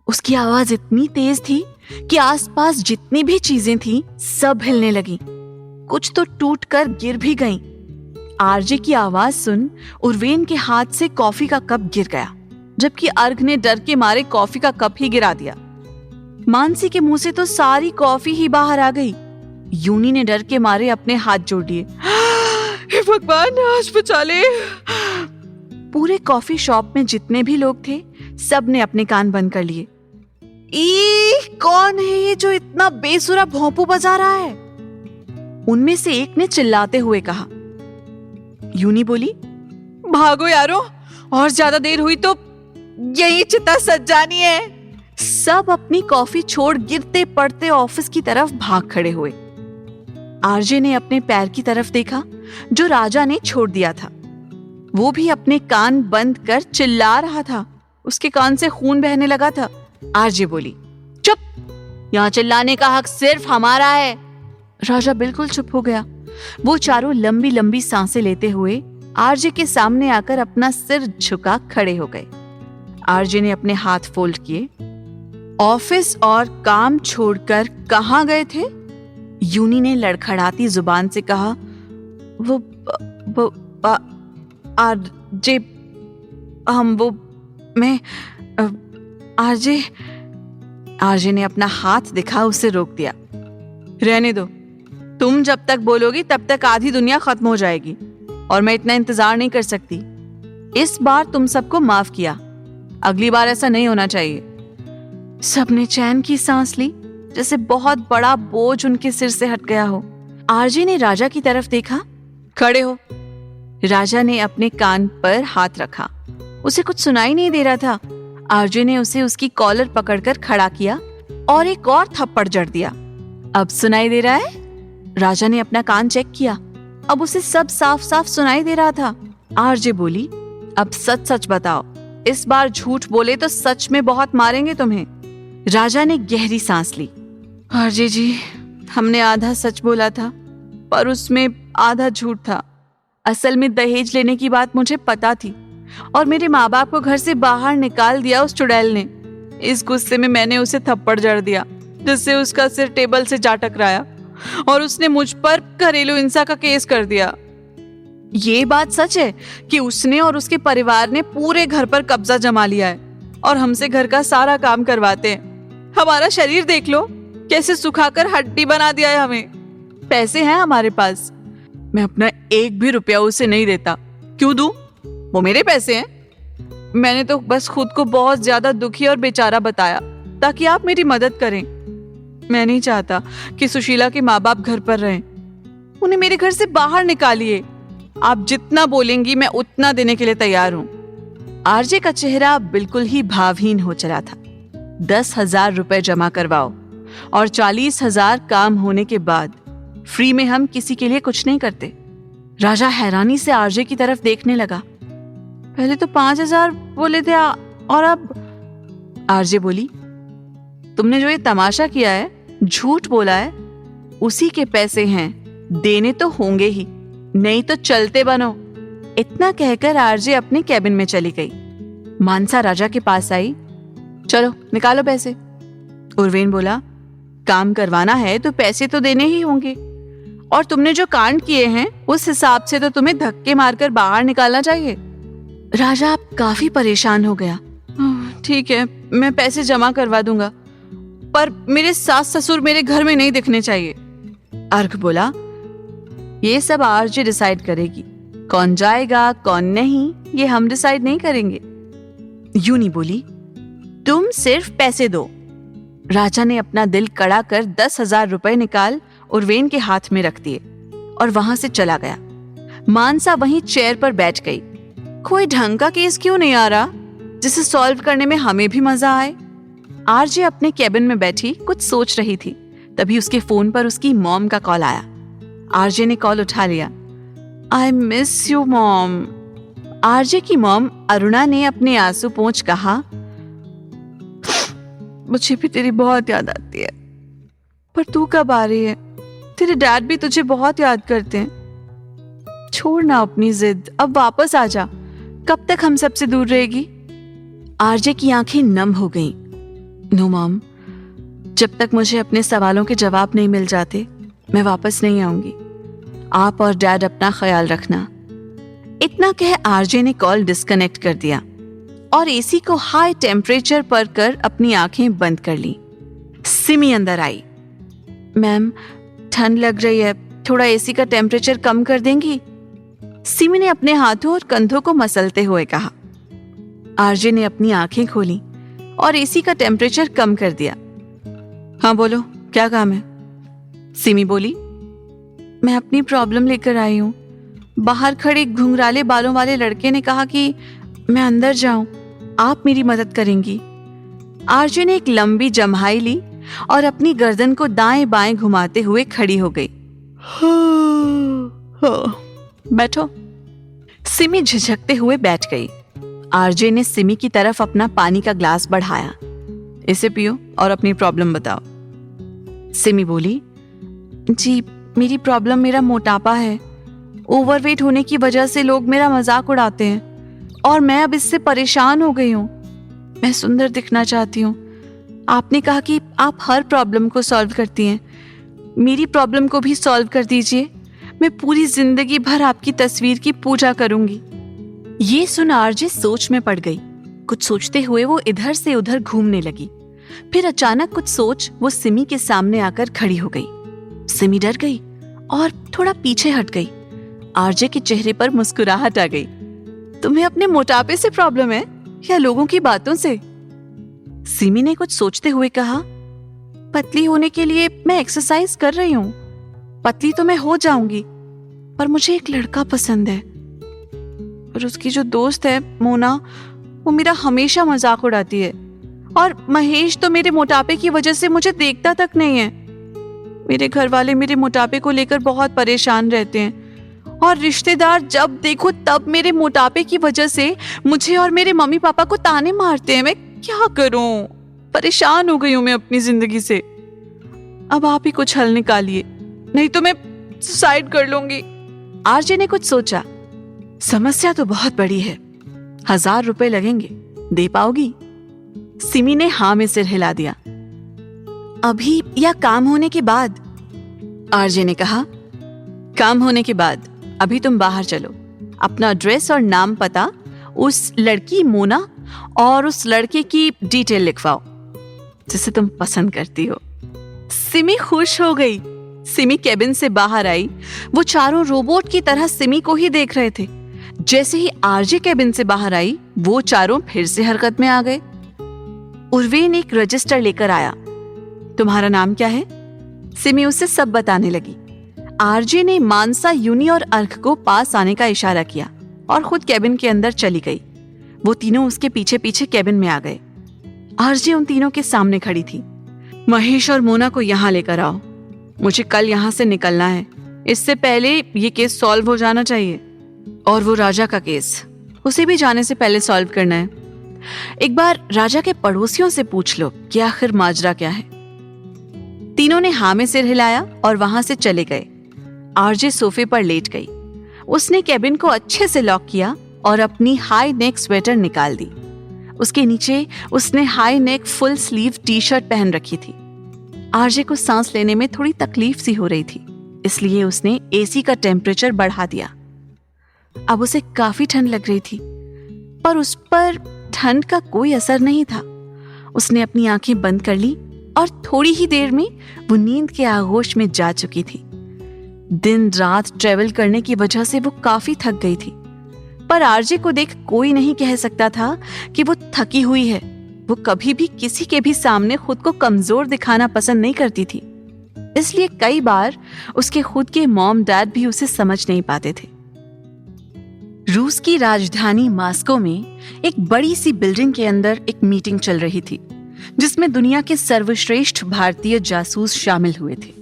उसकी आवाज इतनी तेज थी कि आसपास जितनी भी चीजें थी सब हिलने लगी। कुछ तो टूटकर गिर भी गईं। आरजे की आवाज सुन उर्वेन के हाथ से कॉफी का कप गिर गया, जबकि अर्घ ने डर के मारे कॉफी का कप ही गिरा दिया। मानसी के मुंह से तो सारी कॉफी ही बाहर आ गई। यूनी ने डर के मारे अपने हाथ जोड़ लिए। हे भगवान, आज बचा ले। पूरे कॉफी शॉप में जितने भी लोग थे सब ने अपने कान बंद कर लिए। कौन है ये जो इतना बेसुरा भोंपू बजा रहा है? उनमें से एक ने चिल्लाते हुए कहा। यूनी बोली, भागो यारो, और ज्यादा देर हुई तो यही चिता सज जानी है। सब अपनी कॉफी छोड़ गिरते पड़ते ऑफिस की तरफ भाग खड़े हुए। आरजे ने अपने पैर की तरफ देखा जो राजा ने छोड़ दिया था। वो भी अपने कान बंद कर चिल्ला रहा था। उसके कान से खून बहने लगा था। आरजे बोली, चुप, यहाँ चिल्लाने का हक सिर्फ हमारा है। राजा बिल्कुल चुप हो गया। वो चारों लंबी लंबी सांसें लेते हुए आरजे के सामने आकर अपना सिर झुका खड़े हो गए। आरजे ने अपने हाथ फोल्ड किए। ऑफिस और काम छोड़कर कहाँ गए थे? यूनी ने लड़खड़ाती जुबान से कहा, वो आरजे मैं आरजे ने अपना हाथ दिखा उसे रोक दिया। रहने दो, तुम जब तक बोलोगी तब तक आधी दुनिया खत्म हो जाएगी और मैं इतना इंतजार नहीं कर सकती। इस बार तुम सबको माफ किया, अगली बार ऐसा नहीं होना चाहिए। सबने चैन की सांस ली, जैसे बहुत बड़ा बोझ उनके सिर से हट गया हो। आरजे ने राजा की तरफ देखा। खड़े हो। राजा ने अपने कान पर हाथ रखा। उसे कुछ सुनाई नहीं दे रहा था। आरजे ने उसे उसकी कॉलर पकड़कर खड़ा किया और एक और थप्पड़ जड़ दिया। अब सुनाई दे रहा है? राजा ने अपना कान चेक किया। अब उसे सब साफ साफ सुनाई दे रहा था। आरजे बोली, अब सच सच बताओ, इस बार झूठ बोले तो सच में बहुत मारेंगे तुम्हें। राजा ने गहरी सांस ली। आरजे जी, हमने आधा सच बोला था, पर उसमें आधा झूठ था। असल में दहेज लेने की बात मुझे पता थी और मेरे माँ बाप को घर से बाहर निकाल दिया उस चुड़ैल ने। इस गुस्से में मैंने उसे थप्पड़ जड़ दिया, जिससे उसका सिर टेबल से जा टकराया और उसने मुझ पर घरेलू हिंसा का केस कर दिया। ये बात सच है कि उसने और उसके परिवार ने पूरे घर पर कब्जा जमा लिया है और हमसे घर का सारा काम करवाते हैं। हमारा शरीर देख लो, कैसे सुखाकर हड्डी बना दिया है हमें। पैसे हैं हमारे पास, मैं अपना एक भी रुपया उसे नहीं देता। क्यों दूं? वो मेरे पैसे हैं। मैंने तो बस खुद को बहुत ज्यादा दुखी और बेचारा बताया ताकि आप मेरी मदद करें। मैं नहीं चाहता कि सुशीला के माँ बाप घर पर रहें। उन्हें मेरे घर से बाहर निकालिए। आप जितना बोलेंगी मैं उतना देने के लिए तैयार हूं। आरजे का चेहरा बिल्कुल ही भावहीन हो चला था। 10,000 रुपए जमा करवाओ और 40,000 काम होने के बाद फ्री में हम किसी के लिए कुछ नहीं करते। राजा हैरानी से आरजे की तरफ देखने लगा। पहले तो 5,000 बोले थे और अब? आरजे बोली, तुमने जो ये तमाशा किया है, झूठ बोला है, उसी के पैसे हैं, देने तो होंगे ही, नहीं तो चलते बनो। इतना कहकर आरजे अपने कैबिन में चली गई। मानसा राजा के पास आई। चलो निकालो पैसे। उर्वेन बोला, काम करवाना है तो पैसे तो देने ही होंगे, और तुमने जो कांड किए हैं उस हिसाब से तो तुम्हें धक्के मारकर बाहर निकालना चाहिए। राजा काफी परेशान हो गया। ठीक है, मैं पैसे जमा करवा दूंगा, पर मेरे सास ससुर मेरे घर में नहीं दिखने चाहिए। अर्घ बोला, ये सब आरजे डिसाइड करेगी, कौन जाएगा कौन नहीं ये हम डिसाइड नहीं करेंगे। यूनी बोली, तुम सिर्फ पैसे दो। राजा ने अपना दिल कड़ा कर 10,000 रुपए निकाल उर्वेन के हाथ में रख दिए और वहां से चला गया। मानसा वहीं चेयर पर बैठ गई। कोई ढंग का केस क्यों नहीं आ रहा जिसे सॉल्व करने में हमें भी मजा आए। आरजे अपने कैबिन में बैठी कुछ सोच रही थी, तभी उसके फोन पर उसकी मॉम का कॉल आया। आरजे ने कॉल उठा लिया। I miss you mom. RJ की मॉम अरुणा ने अपने आंसू पोंछ कहा, मुझे भी तेरी बहुत याद आती है, पर तू कब आ रही है? तेरे डैड भी तुझे बहुत याद करते हैं। छोड़ ना अपनी जिद, अब वापस आ जा। कब तक हम सबसे दूर रहेगी? आरजे की आंखें नम हो गईं। नो मॉम, जब तक मुझे अपने सवालों के जवाब नहीं मिल जाते मैं वापस नहीं आऊंगी। आप और डैड अपना ख्याल रखना। इतना कह आरजे ने कॉल डिस्कनेक्ट कर दिया और एसी को हाई टेम्परेचर पर कर अपनी आंखें बंद कर ली। सिमी अंदर आई। मैम, ठंड लग रही है, थोड़ा एसी का टेम्परेचर कम कर देंगी? सिमी ने अपने हाथों और कंधों को मसलते हुए कहा। आरजे ने अपनी आंखें खोली और एसी का टेम्परेचर कम कर दिया। हाँ बोलो, क्या काम है? सिमी बोली, मैं अपनी प्रॉब्लम लेकर आई हूँ। बाहर खड़े घुंघराले बालों वाले लड़के ने कहा कि मैं अंदर जाऊं, आप मेरी मदद करेंगी। आरजे ने एक लंबी जम्हाई ली और अपनी गर्दन को दाएं बाएं घुमाते हुए खड़ी हो गई। बैठो। सिमी झिझकते हुए बैठ गई। आरजे ने सिमी की तरफ अपना पानी का ग्लास बढ़ाया। इसे पियो और अपनी प्रॉब्लम बताओ। सिमी बोली, जी मेरी प्रॉब्लम मेरा मोटापा है। ओवरवेट होने की वजह से लोग मेरा मजाक उड़ाते हैं और मैं अब इससे परेशान हो गई हूँ। मैं सुंदर दिखना चाहती हूँ। आपने कहा कि आप हर प्रॉब्लम को सॉल्व करती हैं, मेरी प्रॉब्लम को भी सॉल्व कर दीजिए। मैं पूरी जिंदगी भर आपकी तस्वीर की पूजा करूंगी। ये सुन आरजे सोच में पड़ गई। कुछ सोचते हुए वो इधर से उधर घूमने लगी। फिर अचानक कुछ सोच वो सिमी के सामने आकर खड़ी हो गई। सिमी डर गई और थोड़ा पीछे हट गई। आरजे के चेहरे पर मुस्कुराहट आ गई। तुम्हें अपने मोटापे से प्रॉब्लम है या लोगों की बातों से? सिमी ने कुछ सोचते हुए कहा, पतली होने के लिए मैं एक्सरसाइज कर रही हूँ। पतली तो मैं हो जाऊंगी, पर मुझे एक लड़का पसंद है और उसकी जो दोस्त है मोना, वो मेरा हमेशा मजाक उड़ाती है। और महेश तो मेरे मोटापे की वजह से मुझे देखता तक नहीं है। मेरे घर वाले मेरे मोटापे को लेकर बहुत परेशान रहते हैं और रिश्तेदार जब देखो तब मेरे मोटापे की वजह से मुझे और मेरे मम्मी पापा को ताने मारते हैं। मैं क्या करूं? परेशान हो गई हूं मैं अपनी जिंदगी से। अब आप ही कुछ हल निकालिए, नहीं तो मैं सुसाइड कर लूंगी। आरजे ने कुछ सोचा। समस्या तो बहुत बड़ी है, 1000 रुपए लगेंगे, दे पाओगी? सिमी ने हाँ में सिर हिला दिया। अभी या काम होने के बाद? आरजे ने कहा, काम होने के बाद। अभी तुम बाहर चलो, अपना एड्रेस और नाम पता उस लड़की मोना और उस लड़के की डिटेल लिखवाओ जिसे तुम पसंद करती हो। सिमी खुश हो गई। सिमी केबिन से बाहर आई। वो चारों रोबोट की तरह सिमी को ही देख रहे थे। जैसे ही आरजे केबिन से बाहर आई, वो चारों फिर से हरकत में आ गए। उर्वेन एक रजिस्टर लेकर आया। तुम्हारा नाम क्या है? सिमी उससे सब बताने लगी। आरजे ने मानसा, यूनी और अर्क को पास आने का इशारा किया और खुद केबिन के अंदर चली गई। वो तीनों उसके पीछे पीछे केबिन में आ गए। आरजे उन तीनों के सामने खड़ी थी। महेश और मोना को यहाँ लेकर आओ, मुझे कल यहाँ से निकलना है। इससे पहले ये केस सॉल्व हो जाना चाहिए। और वो राजा का केस, उसे भी जाने से पहले सॉल्व करना है। एक बार राजा के पड़ोसियों से पूछ लो कि आखिर माजरा क्या है। तीनों ने हाँ में सिर हिलाया और वहां से चले गए। आरजे सोफे पर लेट गई। उसने केबिन को अच्छे से लॉक किया और अपनी हाई नेक स्वेटर निकाल दी। उसके नीचे उसने high neck full sleeve T shirt पहन रखी थी। आरजे को सांस लेने में थोड़ी तकलीफ सी हो रही थी, इसलिए उसने एसी का टेम्परेचर बढ़ा दिया। अब उसे काफी ठंड लग रही थी, पर उस पर ठंड का कोई असर नहीं था। उसने अपनी आंखें बंद कर ली और थोड़ी ही देर में वो नींद के आगोश में जा चुकी थी। दिन रात ट्रेवल करने की वजह से वो काफी थक गई थी, पर आरजे को देख कोई नहीं कह सकता था कि वो थकी हुई है। वो कभी भी किसी के भी सामने खुद को कमजोर दिखाना पसंद नहीं करती थी, इसलिए कई बार उसके खुद के मॉम डैड भी उसे समझ नहीं पाते थे। रूस की राजधानी मॉस्को में एक बड़ी सी बिल्डिंग के अंदर एक मीटिंग चल रही थी, जिसमें दुनिया के सर्वश्रेष्ठ भारतीय जासूस शामिल हुए थे।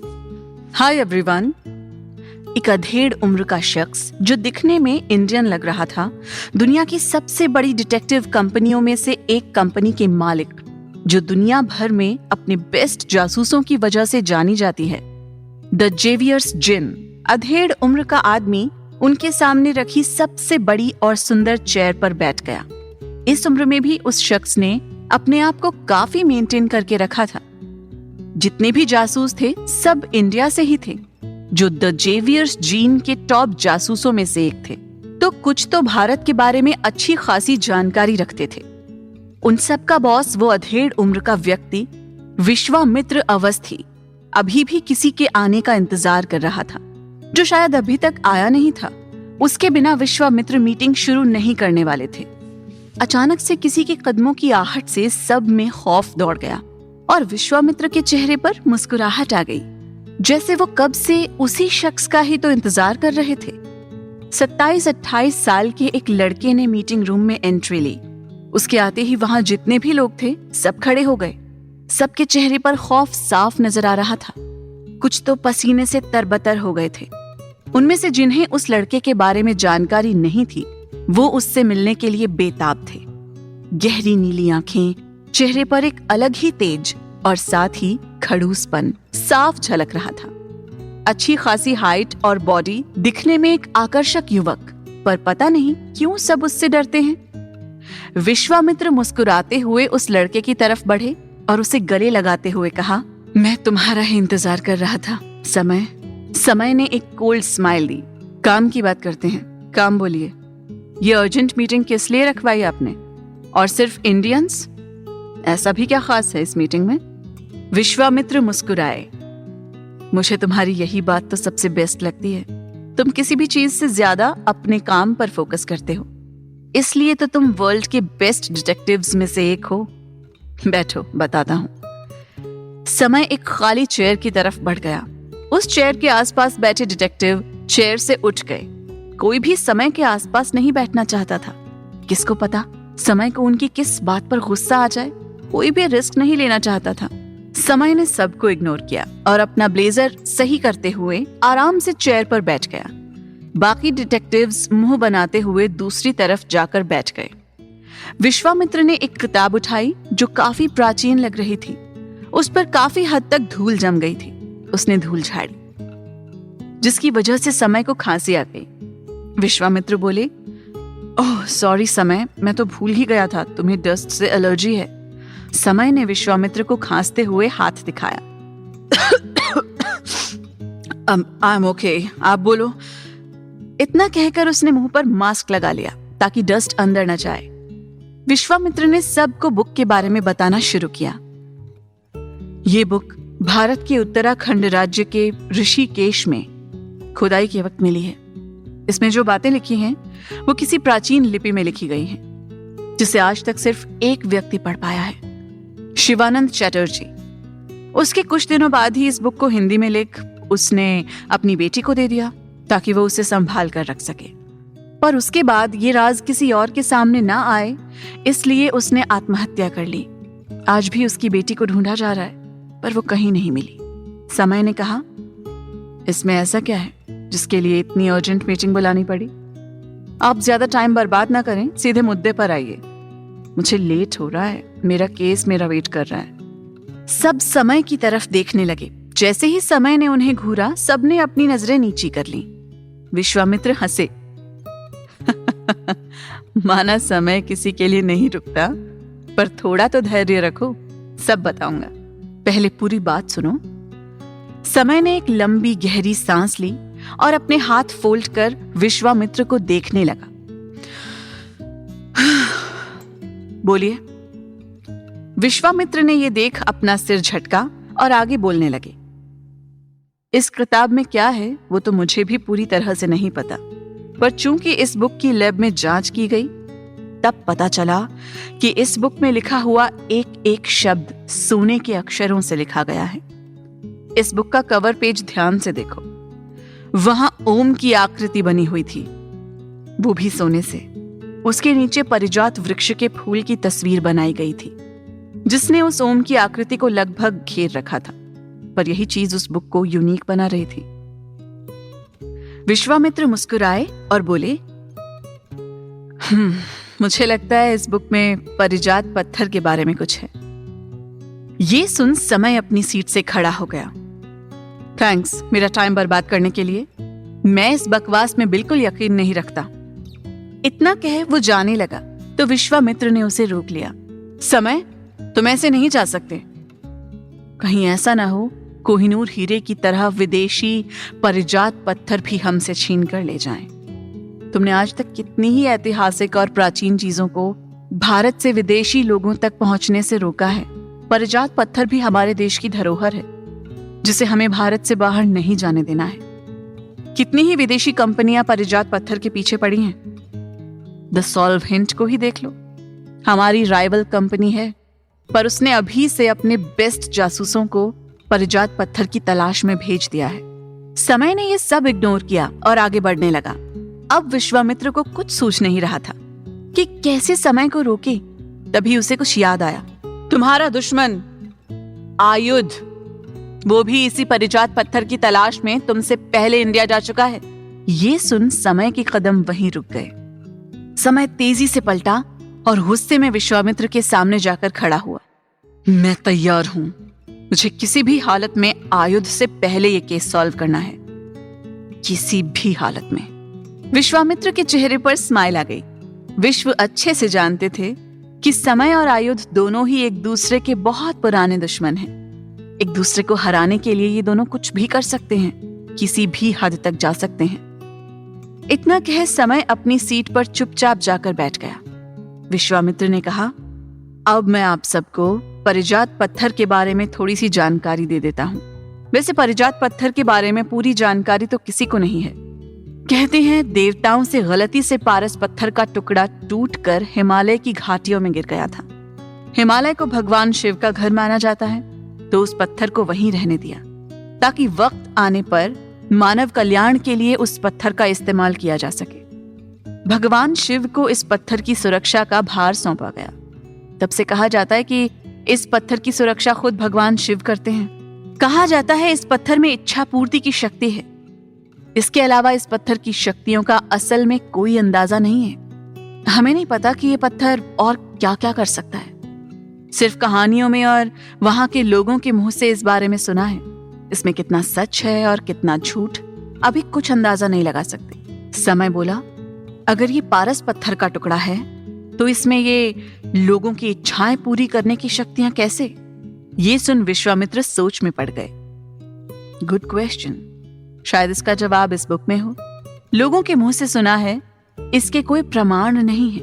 Hi everyone. एक अधेड़ उम्र का शख्स जो दिखने में इंडियन लग रहा था, दुनिया की सबसे बड़ी डिटेक्टिव कंपनियों में से एक कंपनी के मालिक, जो दुनिया भर में अपने बेस्ट जासूसों की वजह से जानी जाती है, द जेवियर्स जिन, अधेड़ उम्र का आदमी उनके सामने रखी सबसे बड़ी और सुंदर चेयर पर बैठ गया। इस उम्र में भी उस शख्स ने अपने आप को काफी मेंटेन करके रखा था। जितने भी जासूस थे सब इंडिया से ही थे, जो द जेवियर्स जीन के टॉप जासूसों में से एक थे, तो कुछ तो भारत के बारे में अच्छी खासी जानकारी रखते थे। उन सब का बॉस वो अधेड़ उम्र का व्यक्ति विश्वामित्र अवस्थी अभी भी किसी के आने का इंतजार कर रहा था, जो शायद अभी तक आया नहीं था। उसके बिना विश्वामित्र मीटिंग शुरू नहीं करने वाले थे। अचानक से किसी के कदमों की आहट से सब में खौफ दौड़ गया और विश्वामित्र के चेहरे पर मुस्कुराहट आ गई, जैसे वो कब से उसी शख्स का ही तो इंतजार कर रहे थे। 27-28 साल के एक लड़के ने मीटिंग रूम में एंट्री ली। उसके आते ही वहां जितने भी लोग थे सब खड़े हो गए। सबके चेहरे पर खौफ साफ नजर आ रहा था। कुछ तो पसीने से तरबतर हो गए थे। उनमें से जिन्हें उस लड़के के बारे में जानकारी नहीं थी, वो उससे मिलने के लिए बेताब थे। गहरी नीली आंखें, चेहरे पर एक अलग ही तेज और साथ ही खड़ूसपन साफ झलक रहा था। अच्छी खासी हाइट और बॉडी, दिखने में एक आकर्षक युवक, पर पता नहीं क्यों सब उससे डरते हैं। विश्वामित्र मुस्कुराते हुए उस लड़के की तरफ बढ़े और उसे गले लगाते हुए कहा, मैं तुम्हारा ही इंतजार कर रहा था। समय समय ने एक कोल्ड स्माइल दी। काम की बात करते हैं, काम बोलिए। ये अर्जेंट मीटिंग किस लिए रखवाई आपने? और सिर्फ इंडियंस? ऐसा भी क्या खास है इस मीटिंग में? विश्वामित्र मुस्कुराए। मुझे तुम्हारी यही बात तो सबसे बेस्ट लगती है। तुम किसी भी चीज से ज्यादा अपने काम पर फोकस करते हो, इसलिए तो तुम वर्ल्ड के बेस्ट डिटेक्टिव्स में से एक हो। बैठो, बताता हूं। समय एक खाली चेयर की तरफ बढ़ गया। उस चेयर के आसपास बैठे डिटेक्टिव चेयर से उठ गए। कोई भी समय के आसपास नहीं बैठना चाहता था। किसको पता समय को उनकी किस बात पर गुस्सा आ जाए। कोई भी रिस्क नहीं लेना चाहता था। समय ने सबको इग्नोर किया और अपना ब्लेजर सही करते हुए आराम से चेयर पर बैठ गया। बाकी डिटेक्टिव्स मुंह बनाते हुए दूसरी तरफ जाकर बैठ गए। विश्वामित्र ने एक किताब उठाई जो काफी प्राचीन लग रही थी। उस पर काफी हद तक धूल जम गई थी। उसने धूल झाड़ी, जिसकी वजह से समय को खांसी आ गई। विश्वामित्र बोले, ओह सॉरी समय, मैं तो भूल ही गया था तुम्हें डस्ट से एलर्जी है। समय ने विश्वामित्र को खांसते हुए हाथ दिखाया। आई एम ओके, आप बोलो। इतना कहकर उसने मुंह पर मास्क लगा लिया ताकि डस्ट अंदर न जाए। विश्वामित्र ने सबको बुक के बारे में बताना शुरू किया। ये बुक भारत के उत्तराखंड राज्य के ऋषिकेश में खुदाई के वक्त मिली है। इसमें जो बातें लिखी हैं वो किसी प्राचीन लिपि में लिखी गई हैं, जिसे आज तक सिर्फ एक व्यक्ति पढ़ पाया है, शिवानंद चैटर्जी। उसके कुछ दिनों बाद ही इस बुक को हिंदी में लिख उसने अपनी बेटी को दे दिया ताकि वो उसे संभाल कर रख सके। पर उसके बाद ये राज किसी और के सामने ना आए, इसलिए उसने आत्महत्या कर ली। आज भी उसकी बेटी को ढूंढा जा रहा है, पर वो कहीं नहीं मिली। समय ने कहा, इसमें ऐसा क्या है जिसके लिए इतनी अर्जेंट मीटिंग बुलानी पड़ी? आप ज्यादा टाइम बर्बाद ना करें, सीधे मुद्दे पर आइए। मुझे लेट हो रहा है, मेरा केस मेरा वेट कर रहा है। सब समय की तरफ देखने लगे। जैसे ही समय ने उन्हें घूरा, सबने अपनी नजरें नीची कर ली। विश्वामित्र हंसे। माना समय किसी के लिए नहीं रुकता, पर थोड़ा तो धैर्य रखो, सब बताऊंगा। पहले पूरी बात सुनो। समय ने एक लंबी गहरी सांस ली और अपने हाथ फोल्ड कर विश्वामित्र को देखने लगा। बोलिए। विश्वामित्र ने यह देख अपना सिर झटका और आगे बोलने लगे। इस किताब में क्या है वो तो मुझे भी पूरी तरह से नहीं पता, पर चूंकि इस बुक की लैब में जांच की गई, तब पता चला कि इस बुक में लिखा हुआ एक एक शब्द सोने के अक्षरों से लिखा गया है। इस बुक का कवर पेज ध्यान से देखो। वहां ओम की आकृति बनी हुई थी, वो भी सोने से। उसके नीचे परिजात वृक्ष के फूल की तस्वीर बनाई गई थी, जिसने उस ओम की आकृति को लगभग घेर रखा था। पर यही चीज उस बुक को यूनिक बना रही थी। विश्वामित्र मुस्कुराए और बोले, मुझे लगता है इस बुक में परिजात पत्थर के बारे में कुछ है। ये सुन समय अपनी सीट से खड़ा हो गया। थैंक्स मेरा टाइम बर्बाद करने के लिए। मैं इस बकवास में बिल्कुल यकीन नहीं रखता। इतना कहे वो जाने लगा तो विश्वामित्र ने उसे रोक लिया। समय, तुम ऐसे नहीं जा सकते। कहीं ऐसा ना हो कोहिनूर हीरे की तरह विदेशी परिजात पत्थर भी हमसे छीन कर ले जाएं। तुमने आज तक कितनी ही ऐतिहासिक और प्राचीन चीजों को भारत से विदेशी लोगों तक पहुंचने से रोका है। परिजात पत्थर भी हमारे देश की धरोहर है, जिसे हमें भारत से बाहर नहीं जाने देना है। कितनी ही विदेशी कंपनियां परिजात पत्थर के पीछे पड़ी हैं। द सॉल्वेंट को ही देख लो, हमारी राइवल कंपनी है, पर उसने अभी से अपने बेस्ट जासूसों को परिजात पत्थर की तलाश में भेज दिया है। समय ने ये सब इग्नोर किया और आगे बढ़ने लगा। अब विश्वामित्र को कुछ सूझ नहीं रहा था कि कैसे समय को रोके। तभी उसे कुछ याद आया। तुम्हारा दुश्मन आयुध, वो भी इसी परिजात पत्थर की तलाश में तुमसे पहले इंडिया जा चुका है। ये सुन समय के कदम वहीं रुक गए। समय तेजी से पलटा और गुस्से में विश्वामित्र के सामने जाकर खड़ा हुआ। मैं तैयार हूं। मुझे किसी भी हालत में आयुध से पहले ये केस सॉल्व करना है, किसी भी हालत में। विश्वामित्र के चेहरे पर स्माइल आ गई। विश्व अच्छे से जानते थे कि समय और आयुध दोनों ही एक दूसरे के बहुत पुराने दुश्मन हैं। एक दूसरे को हराने के लिए ये दोनों कुछ भी कर सकते हैं। किसी भी हद तक जा सकते हैं। इतना कह समय अपनी सीट पर चुपचाप जाकर बैठ गया। विश्वामित्र ने कहा, अब मैं आप सबको पारिजात पत्थर के बारे में थोड़ी सी जानकारी दे देता हूँ। वैसे पारिजात पत्थर के बारे में पूरी जानकारी तो किसी को नहीं है। कहते हैं देवताओं से गलती से पारस पत्थर का टुकड़ा टूटकर हिमालय की घाटियों में गिर गया था। हिमालय को भगवान शिव का घर माना जाता है, तो उस पत्थर को वहीं रहने दिया ताकि वक्त आने पर मानव कल्याण के लिए उस पत्थर का इस्तेमाल किया जा सके। भगवान शिव को इस पत्थर की सुरक्षा का भार सौंपा गया। तब से कहा जाता है कि इस पत्थर की सुरक्षा खुद भगवान शिव करते हैं। कहा जाता है इस पत्थर में इच्छा पूर्ति की शक्ति है। इसके अलावा इस पत्थर की शक्तियों का असल में कोई अंदाजा नहीं है। हमें नहीं पता कि ये पत्थर और क्या क्या कर सकता है। सिर्फ कहानियों में और वहां के लोगों के मुंह से इस बारे में सुना है। इसमें कितना सच है और कितना झूठ अभी कुछ अंदाजा नहीं लगा सकते। समय बोला, अगर ये पारस पत्थर का टुकड़ा है तो इसमें ये लोगों की इच्छाएं पूरी करने की शक्तियां कैसे? ये सुन विश्वामित्र सोच में पड़ गए। Good question. शायद इसका जवाब इस बुक में हो। लोगों के मुंह से सुना है, इसके कोई प्रमाण नहीं है।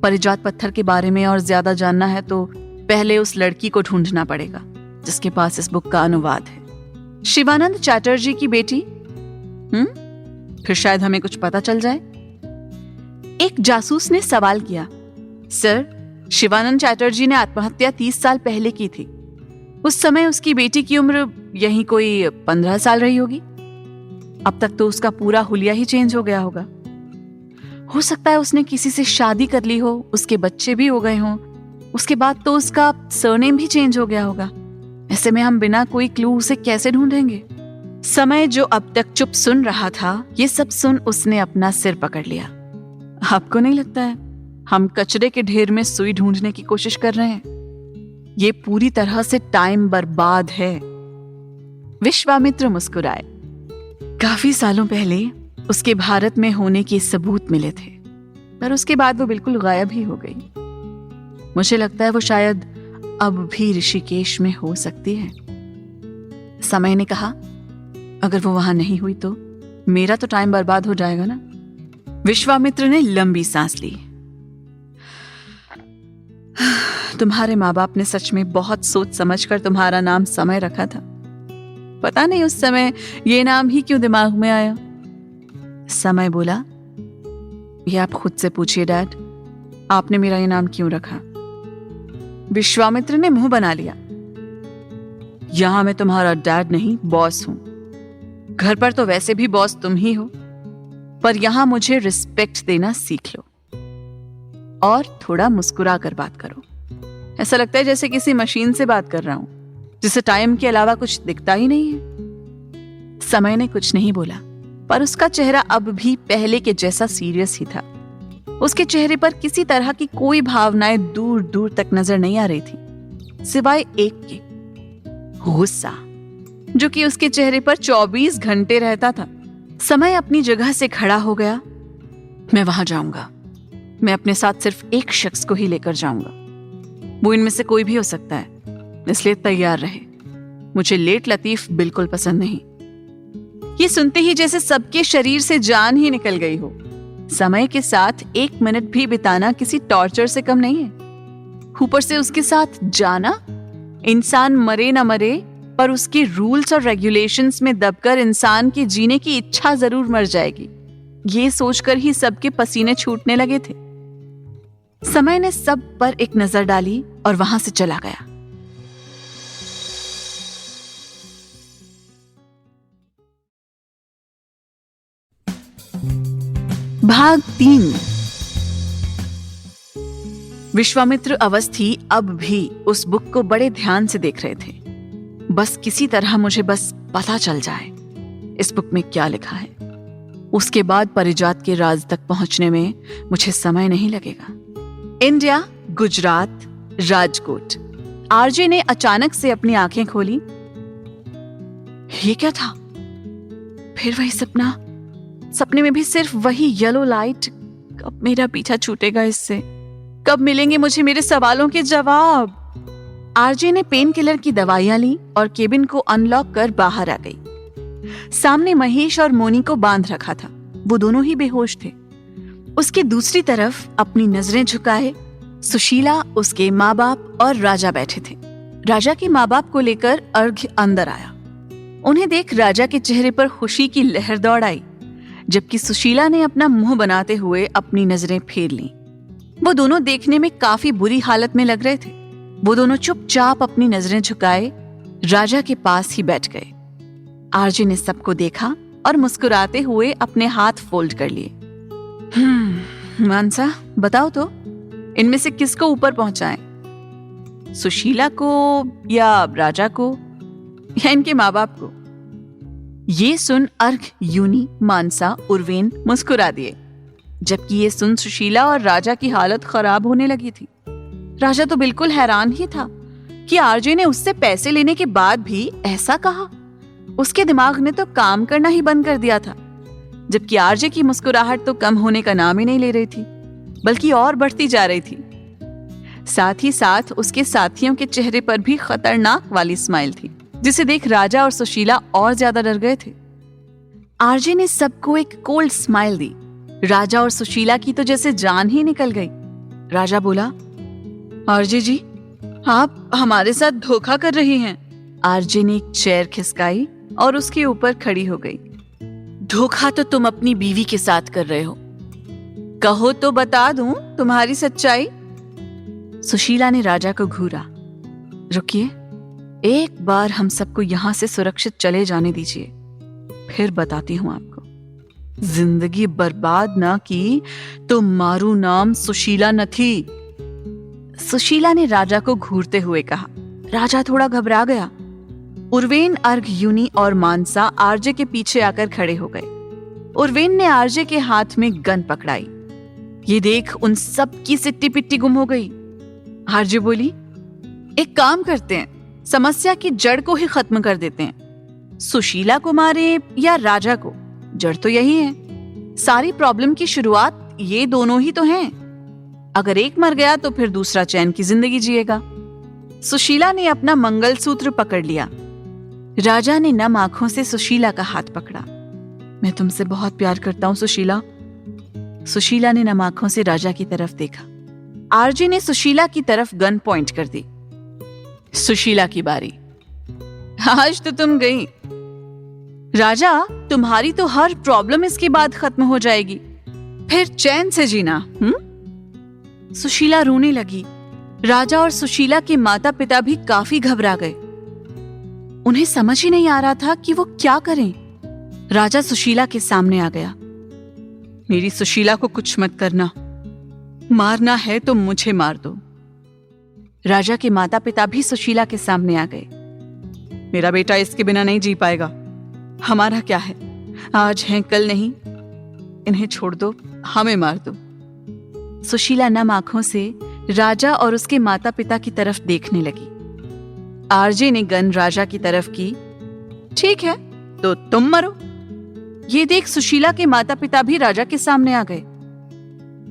पारिजात पत्थर के बारे में और ज्यादा जानना है तो पहले उस लड़की को ढूंढना पड़ेगा जिसके पास इस बुक का अनुवाद है। शिवानंद चैटर्जी की बेटी। फिर शायद हमें कुछ पता चल जाए। एक जासूस ने सवाल किया, सर, शिवानंद चैटर्जी ने आत्महत्या 30 साल पहले की थी। उस समय उसकी बेटी की उम्र यही कोई 15 साल रही होगी। अब तक तो उसका पूरा हुलिया ही चेंज हो गया होगा। हो सकता है उसने किसी से शादी कर ली हो, उसके बच्चे भी हो गए हों। उसके बाद तो उसका सरनेम भी चेंज हो गया होगा। ऐसे में हम बिना कोई क्लू उसे कैसे ढूंढेंगे? समय जो अब तक चुप सुन रहा था, ये सब सुन उसने अपना सिर पकड़ लिया। आपको नहीं लगता है हम कचरे के ढेर में सुई ढूंढने की कोशिश कर रहे हैं? ये पूरी तरह से टाइम बर्बाद है। विश्वामित्र मुस्कुराए। काफी सालों पहले उसके भारत में होने के सबूत मिले थे, पर उसके बाद वो बिल्कुल गायब ही हो गई। मुझे लगता है वो शायद अब भी ऋषिकेश में हो सकती है। समय ने कहा, अगर वो वहां नहीं हुई तो मेरा तो टाइम बर्बाद हो जाएगा ना। विश्वामित्र ने लंबी सांस ली। तुम्हारे माँ बाप ने सच में बहुत सोच समझकर तुम्हारा नाम समय रखा था। पता नहीं उस समय ये नाम ही क्यों दिमाग में आया। समय बोला, ये आप खुद से पूछिए डैड, आपने मेरा ये नाम क्यों रखा? विश्वामित्र ने मुंह बना लिया। यहां मैं तुम्हारा डैड नहीं, बॉस हूं। घर पर तो वैसे भी बॉस तुम ही हो, पर यहां मुझे रिस्पेक्ट देना सीख लो और थोड़ा मुस्कुरा कर बात करो। ऐसा लगता है जैसे किसी मशीन से बात कर रहा हूं, जिसे टाइम के अलावा कुछ दिखता ही नहीं है। समय ने कुछ नहीं बोला, पर उसका चेहरा अब भी पहले के जैसा सीरियस ही था। उसके चेहरे पर किसी तरह की कोई भावनाएं दूर दूर तक नजर नहीं आ रही थी, सिवाय एक के, गुस्सा, जो कि उसके चेहरे पर 24 घंटे रहता था। समय अपनी जगह से खड़ा हो गया। मैं वहां जाऊंगा। मैं अपने साथ सिर्फ एक शख्स को ही लेकर जाऊंगा। वो इनमें से कोई भी हो सकता है, इसलिए तैयार रहे। मुझे लेट लतीफ बिल्कुल पसंद नहीं। ये सुनते ही जैसे सबके शरीर से जान ही निकल गई हो। समय के साथ 1 मिनट भी बिताना किसी टॉर्चर से कम नहीं है। ऊपर से उसके साथ जाना, इंसान मरे ना मरे, पर उसके रूल्स और रेगुलेशंस में दबकर इंसान के जीने की इच्छा जरूर मर जाएगी। ये सोचकर ही सबके पसीने छूटने लगे थे। समय ने सब पर एक नजर डाली और वहां से चला गया। भाग 3। विश्वामित्र अवस्थी अब भी उस बुक को बड़े ध्यान से देख रहे थे। बस किसी तरह मुझे बस पता चल जाए इस बुक में क्या लिखा है। उसके बाद पारिजात के राज तक पहुंचने में मुझे समय नहीं लगेगा। इंडिया, गुजरात, राजकोट। आरजे ने अचानक से अपनी आंखें खोली। ये क्या था? फिर वही सपना। सपने में भी सिर्फ वही येलो लाइट। कब मेरा पीछा छूटेगा इससे? कब मिलेंगे मुझे मेरे सवालों के जवाब? आरजे ने पेन किलर की दवाइयां ली और केबिन को अनलॉक कर बाहर आ गई। सामने महेश और मोनी को बांध रखा था। वो दोनों ही बेहोश थे। उसके दूसरी तरफ अपनी नजरें झुकाए सुशीला, उसके माँ बाप और राजा बैठे थे। राजा के माँ बाप को लेकर अर्घ्य अंदर आया। उन्हें देख राजा के चेहरे पर खुशी की लहर दौड़ आई, जबकि सुशीला ने अपना मुंह बनाते हुए अपनी नजरें फेर लीं। वो दोनों देखने में काफी बुरी हालत में लग रहे थे। वो दोनों चुपचाप अपनी नजरें झुकाए राजा के पास ही बैठ गए। आरजे ने सबको देखा और मुस्कुराते हुए अपने हाथ फोल्ड कर लिए। मानसा, बताओ तो इनमें से किसको ऊपर पहुंचाएं? सुशीला को या राजा को या इनके माँ बाप को? ये सुन अर्घ, यूनी, मानसा, उर्वेन मुस्कुरा दिए, जबकि ये सुन सुशीला और राजा की हालत खराब होने लगी थी। राजा तो बिल्कुल हैरान ही था कि आरजे ने उससे पैसे लेने के बाद भी ऐसा कहा। उसके दिमाग ने तो काम करना ही बंद कर दिया था, जबकि आरजे की मुस्कुराहट तो कम होने का नाम ही नहीं ले रही थी, बल्कि और बढ़ती जा रही थी। साथ ही साथ उसके साथियों के चेहरे पर भी खतरनाक वाली स्माइल थी, जिसे देख राजा और सुशीला और ज्यादा डर गए थे। आरजे ने सबको एक कोल्ड स्माइल दी। राजा और सुशीला की तो जैसे जान ही निकल गई। राजा बोला, आरजे जी, आप हमारे साथ धोखा कर रही हैं। आरजे ने एक चेयर खिसकाई और उसके ऊपर खड़ी हो गई। धोखा तो तुम अपनी बीवी के साथ कर रहे हो। कहो तो बता दूं तुम्हारी सच्चाई। सुशीला ने राजा को घूरा। रुकिए, एक बार हम सबको यहां से सुरक्षित चले जाने दीजिए, फिर बताती हूं आपको। जिंदगी बर्बाद ना की तो मारू नाम सुशीला न थी। सुशीला ने राजा को घूरते हुए कहा। राजा थोड़ा घबरा गया। उर्वेन, अर्घ, यूनी और मानसा आरजे के पीछे आकर खड़े हो गए। उर्वेन ने आरजे के हाथ में गन पकड़ाई। ये देख उन सब की सिट्टी पिट्टी गुम हो गई। आरजे बोली, एक काम करते हैं, समस्या की जड़ को ही खत्म कर देते हैं। सुशीला को मारे या राजा को, जड़ तो यही है। सारी प्रॉब्लम की शुरुआत ये दोनों ही तो हैं। अगर एक मर गया तो फिर दूसरा चैन की जिंदगी जिएगा। सुशीला ने अपना मंगलसूत्र पकड़ लिया। राजा ने नम आंखों से सुशीला का हाथ पकड़ा। मैं तुमसे बहुत प्यार करता हूं सुशीला। सुशीला ने नम आंखों से राजा की तरफ देखा। आरजे ने सुशीला की तरफ गन पॉइंट कर दी। सुशीला की बारी। आज तो तुम गई। राजा, तुम्हारी तो हर प्रॉब्लम इसके बाद खत्म हो जाएगी, फिर चैन से जीना। सुशीला रोने लगी। राजा और सुशीला के माता पिता भी काफी घबरा गए। उन्हें समझ ही नहीं आ रहा था कि वो क्या करें। राजा सुशीला के सामने आ गया। मेरी सुशीला को कुछ मत करना, मारना है तो मुझे मार दो। राजा के माता पिता भी सुशीला के सामने आ गए। मेरा बेटा इसके बिना नहीं जी पाएगा। हमारा क्या है, आज है कल नहीं। इन्हें छोड़ दो, हमें मार दो। सुशीला नम आंखों से राजा और उसके माता पिता की तरफ देखने लगी। आरजे ने गन राजा की तरफ की। ठीक है, तो तुम मरो। ये देख सुशीला के माता पिता भी राजा के सामने आ गए।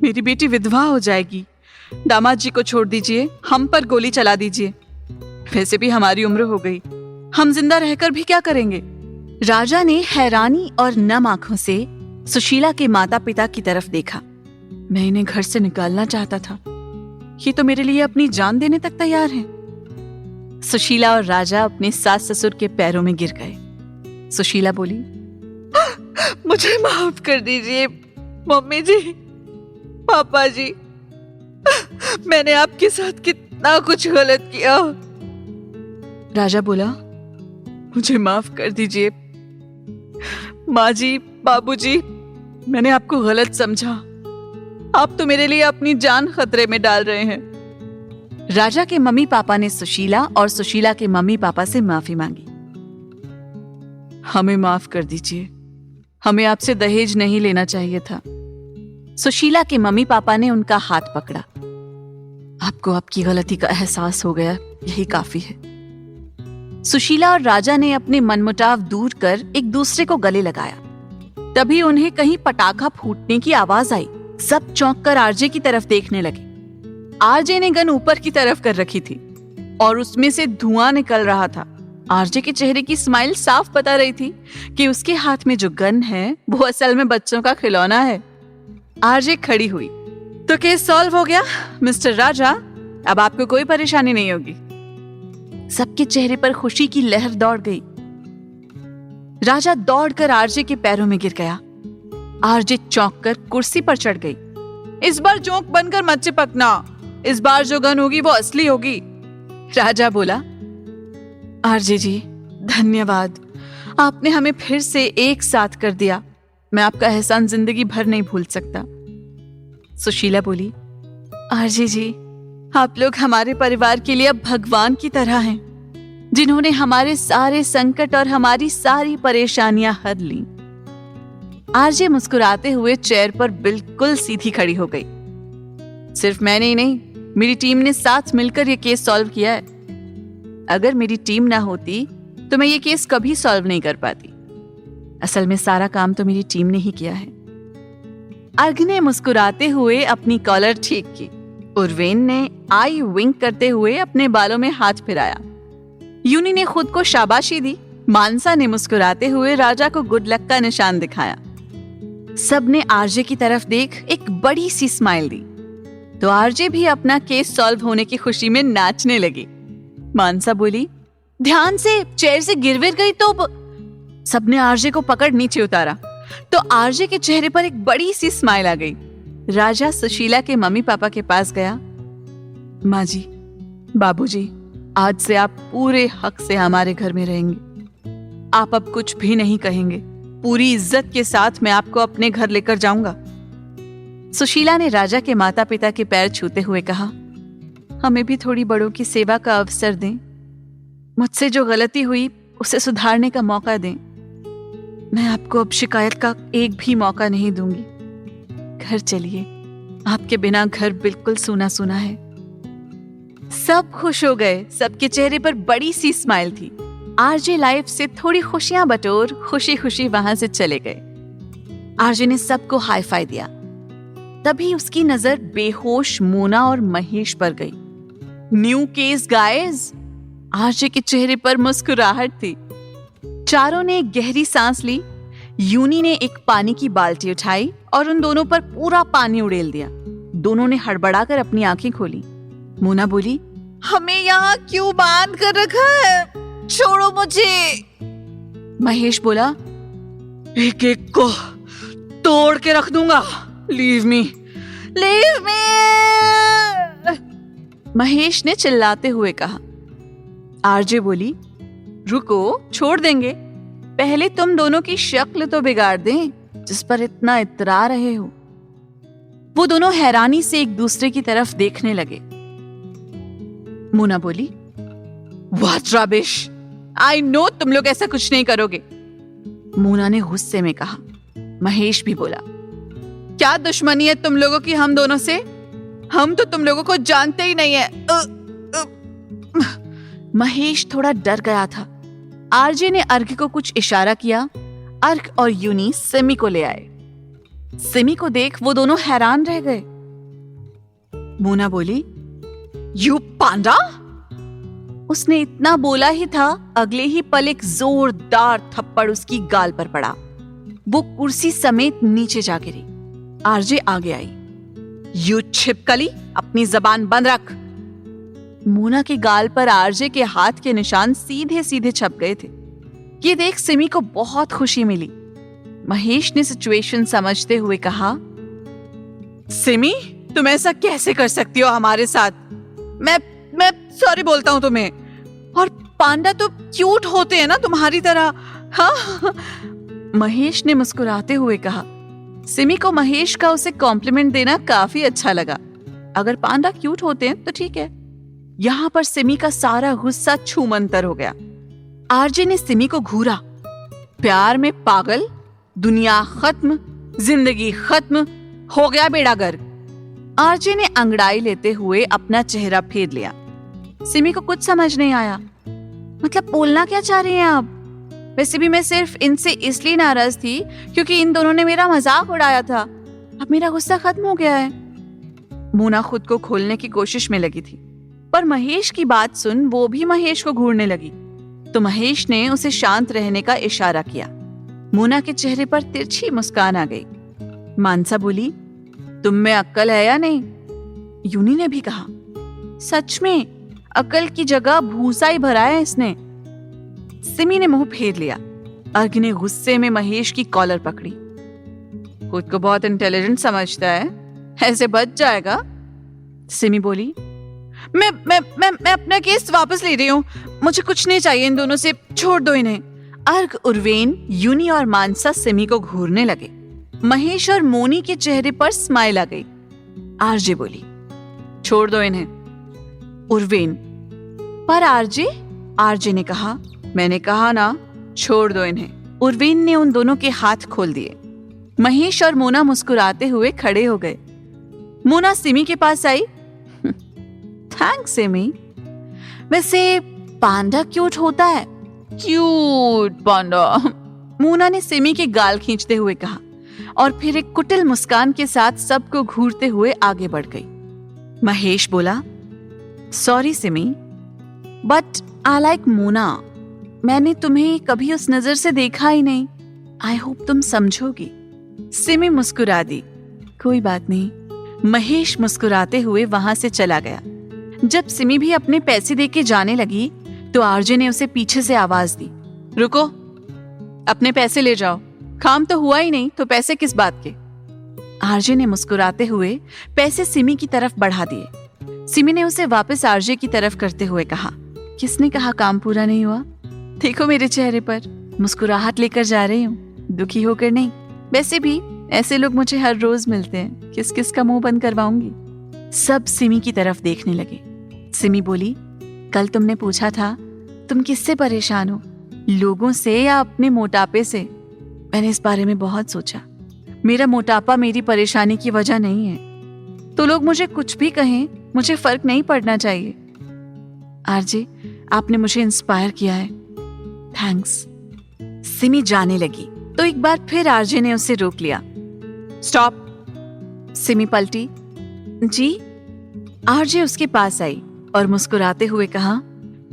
मेरी बेटी विधवा हो जाएगी, दामाद जी को छोड़ दीजिए, हम पर गोली चला दीजिए। वैसे भी हमारी उम्र हो गई, हम जिंदा रहकर भी क्या करेंगे। राजा ने हैरानी और नम आंखों से सुशीला के माता पिता की तरफ देखा। मैं इन्हें घर से निकालना चाहता था, ये तो मेरे लिए अपनी जान देने तक तैयार हैं। सुशीला और राजा अपने सास ससुर के पैरों में गिर गए। सुशीला बोली, मुझे माफ कर दीजिए मम्मी जी, पापा जी, मैंने आपके साथ कितना कुछ गलत किया। राजा बोला, मुझे माफ कर दीजिए माँ जी, बाबू जी, मैंने आपको गलत समझा। आप तो मेरे लिए अपनी जान खतरे में डाल रहे हैं। राजा के मम्मी पापा ने सुशीला और सुशीला के मम्मी पापा से माफी मांगी। हमें माफ कर दीजिए, हमें आपसे दहेज नहीं लेना चाहिए था। सुशीला के मम्मी पापा ने उनका हाथ पकड़ा। आपको आपकी गलती का एहसास हो गया, यही काफी है। सुशीला और राजा ने अपने मनमुटाव दूर कर एक दूसरे को गले लगाया। तभी उन्हें कहीं पटाखा फूटने की आवाज आई। सब चौंक कर आरजे की तरफ देखने लगे। आरजे ने गन ऊपर की तरफ कर रखी थी और उसमें से धुआं निकल रहा था। आरजे के चेहरे की स्माइल साफ बता रही थी कि उसके हाथ में जो गन है वो असल में बच्चों का खिलौना है। आरजे खड़ी हुई। तो केस सॉल्व हो गया मिस्टर राजा, अब आपको कोई परेशानी नहीं होगी। सबके चेहरे पर खुशी की लहर दौड़ गई। राजा दौड़कर आरजे के पैरों में गिर गया। आरजे चौंक कर कुर्सी पर चढ़ गई। इस बार जोक बनकर मत चिपकना, इस बार जो गन होगी वो असली होगी। राजा बोला, आरजे जी धन्यवाद, आपने हमें फिर से एक साथ कर दिया। मैं आपका एहसान जिंदगी भर नहीं भूल सकता। सुशीला बोली, आरजे जी आप लोग हमारे परिवार के लिए अब भगवान की तरह हैं, जिन्होंने हमारे सारे संकट और हमारी सारी परेशानियां हर ली। आरजे मुस्कुराते हुए चेयर पर बिल्कुल सीधी खड़ी हो गई। सिर्फ मैंने ही नहीं, मेरी टीम ने साथ मिलकर यह केस सॉल्व किया है। अगर मेरी टीम ना होती तो मैं ये केस कभी सॉल्व नहीं कर पाती। असल में सारा काम तो मेरी टीम ने ही किया है। अर्घ ने मुस्कुराते हुए अपनी कॉलर ठीक की। उर्वेन ने आई विंक करते हुए अपने बालों में हाथ फिराया। यूनी ने खुद को शाबाशी दी। मानसा ने मुस्कुराते हुए राजा को गुड लक का निशान दिखाया। सबने आरजे की तरफ देख एक बड़ी सी स्माइल दी तो आरजे भी अपना केस सॉल्व होने की खुशी में नाचने लगी। मानसा बोली, ध्यान से, चेयर से गिर विर गई तो। सबने आरजे को पकड़ नीचे उतारा तो आरजे के चेहरे पर एक बड़ी सी स्माइल आ गई। राजा सुशीला के मम्मी पापा के पास गया। माँ जी, बाबूजी, आज से आप पूरे हक से हमारे घर में रहेंगे। आप अब कुछ भी नहीं कहेंगे। पूरी इज्जत के साथ मैं आपको अपने घर लेकर जाऊंगा। सुशीला ने राजा के माता पिता के पैर छूते हुए कहा, हमें भी थोड़ी बड़ों की सेवा का अवसर दें। मुझसे जो गलती हुई उसे सुधारने का मौका दें। मैं आपको अब शिकायत का एक भी मौका नहीं दूंगी। घर चलिए, आपके बिना घर बिल्कुल सूना सूना है। सब खुश हो गए। सबके चेहरे पर बड़ी सी स्माइल थी। आरजे लाइफ से थोड़ी खुशियां बटोर खुशी खुशी वहां से चले गए। आरजे ने सबको हाई फाई दिया। तभी उसकी नजर बेहोश मोना और महेश पर गई। New case guys. आरजे के चेहरे पर मुस्कुराहट थी। चारों ने एक गहरी सांस ली। यूनी ने एक पानी की बाल्टी उठाई और उन दोनों पर पूरा पानी उड़ेल दिया। दोनों ने हड़बड़ाकर अपनी आंखें खोली। मोना बोली, हमें यहाँ क्यों बांध कर रखा है? छोड़ो मुझे। महेश बोला, एक एक को तोड़ के रख दूंगा। Leave me, leave me. Mahesh ने चिल्लाते हुए कहा। आरजे बोली, रुको, छोड़ देंगे। पहले तुम दोनों की शक्ल तो बिगाड़ दें जिस पर इतना इतरा रहे हो। वो दोनों हैरानी से एक दूसरे की तरफ देखने लगे। मोना बोली, व्हाट रबिश, आई नो तुम लोग ऐसा कुछ नहीं करोगे। मोना ने गुस्से में कहा। महेश भी बोला, क्या दुश्मनी है तुम लोगों की हम दोनों से? हम तो तुम लोगों को जानते ही नहीं है। महेश थोड़ा डर गया था। आरजे ने अर्घ को कुछ इशारा किया। अर्घ और यूनी सिमी को ले आए। सिमी को देख वो दोनों हैरान रह गए। मोना बोली, यू पांडा। उसने इतना बोला ही था, अगले ही पल एक जोरदार थप्पड़ उसकी गाल पर पड़ा। वो कुर्सी समेत नीचे जा गिरी। आरजे आगे आई। यू छिपकली, अपनी जबान बंद रख। मोना के गाल पर आरजे के हाथ के निशान सीधे सीधे छप गए थे। ये देख सिमी को बहुत खुशी मिली। महेश ने सिचुएशन समझते हुए कहा, सिमी तुम ऐसा कैसे कर सकती हो हमारे साथ? मैं सॉरी बोलता हूं तुम्हें। और पांडा तो क्यूट होते हैं ना तुम्हारी तरह। हाँ। महेश ने मुस्कुराते हुए कहा। सिमी को महेश का उसे कॉम्प्लीमेंट देना काफी अच्छा लगा। अगर पांडा क्यूट होते हैं तो ठीक है। यहाँ पर सिमी का सारा गुस्सा छूमंतर हो गया। आरजे ने सिमी को घूरा। प्यार में पागल, दुनिया खत्म, जिंदगी खत्म, हो गया बेड़ा गर्क। आरजे ने अंगड़ाई लेते हुए अपना चेहरा फेर लिया। सिमी को कुछ समझ नहीं आया। मतलब बोलना क्या चाह रही हैं आप? वैसे भी मैं सिर्फ इनसे इसलिए नाराज थी क्योंकि इन दोनों ने मेरा मजाक उड़ाया था। अब मेरा गुस्सा खत्म हो गया है। मोना खुद को खोलने की कोशिश में लगी थी, पर महेश की बात सुन वो भी महेश को घूरने लगी। तो महेश ने उसे शांत रहने का इशारा किया। मोना के चेहरे पर तिरछी मुस्कान आ गई। मानसा बोली, तुम में अक्ल है या नहीं? यूनी ने भी कहा, सच में अक्ल की जगह भूसा ही भरा है इसने। सिमी ने मुंह फेर लिया। अर्घ ने गुस्से में महेश की कॉलर पकड़ी। खुद को बहुत इंटेलिजेंट समझता है, ऐसे बच जाएगा। सिमी बोली, मैं अपना केस वापस ले रही हूँ, मुझे कुछ नहीं चाहिए इन दोनों से, छोड़ दो इन्हें। अर्घ, उर्वेन, यूनी और मानसा सिमी को घूरने लगे। महेश और मोनी के चेहरे पर स्माइल आ गई। आरजे बोली, छोड़ दो इन्हें। उर्वेन, पर आरजे ने कहा, मैंने कहा ना, छोड़ दो इन्हें। उर्वेन ने उन दोनों के हाथ खोल दिए। महेश और मोना मुस्कुराते हुए खड़े हो गए। मोना सिमी के पास आई। थैंक्स सिमी। वैसे पांडा क्यूट होता है। क्यूट पांडा, मोना ने सिमी के गाल खींचते हुए कहा और फिर एक कुटिल मुस्कान के साथ सबको घूरते हुए आगे बढ़ गई। महेश बोला, sorry Simi, but I like Mona. मैंने तुम्हें कभी उस नजर से देखा ही नहीं। आई होप तुम समझोगी। सिमी मुस्कुरा दी। कोई बात नहीं। महेश मुस्कुराते हुए वहां से चला गया। जब सिमी भी अपने पैसे देके जाने लगी तो आरजे ने उसे पीछे से आवाज दी, रुको, अपने पैसे ले जाओ, काम तो हुआ ही नहीं तो पैसे किस बात के। आरजे ने मुस्कुराते हुए पैसे सिमी की तरफ बढ़ा दिए। सिमी ने उसे वापस आरजे की तरफ करते हुए कहा, किसने कहा काम पूरा नहीं हुआ? देखो मेरे चेहरे पर मुस्कुराहट लेकर जा रही हूँ, दुखी होकर नहीं। वैसे भी ऐसे लोग मुझे हर रोज मिलते हैं, किस किस का मुंह बंद करवाऊंगी। सब सिमी की तरफ देखने लगे। सिमी बोली, कल तुमने पूछा था तुम किससे परेशान हो, लोगों से या अपने मोटापे से? मैंने इस बारे में बहुत सोचा। मेरा मोटापा मेरी परेशानी की वजह नहीं है, तो लोग मुझे कुछ भी कहें, मुझे फर्क नहीं पड़ना चाहिए। आरजे, आपने मुझे इंस्पायर किया है, थैंक्स। सिमी जाने लगी तो एक बार फिर आरजे ने उसे रोक लिया। स्टॉप। सिमी पलटी। जी? आरजे उसके पास आई और मुस्कुराते हुए कहा,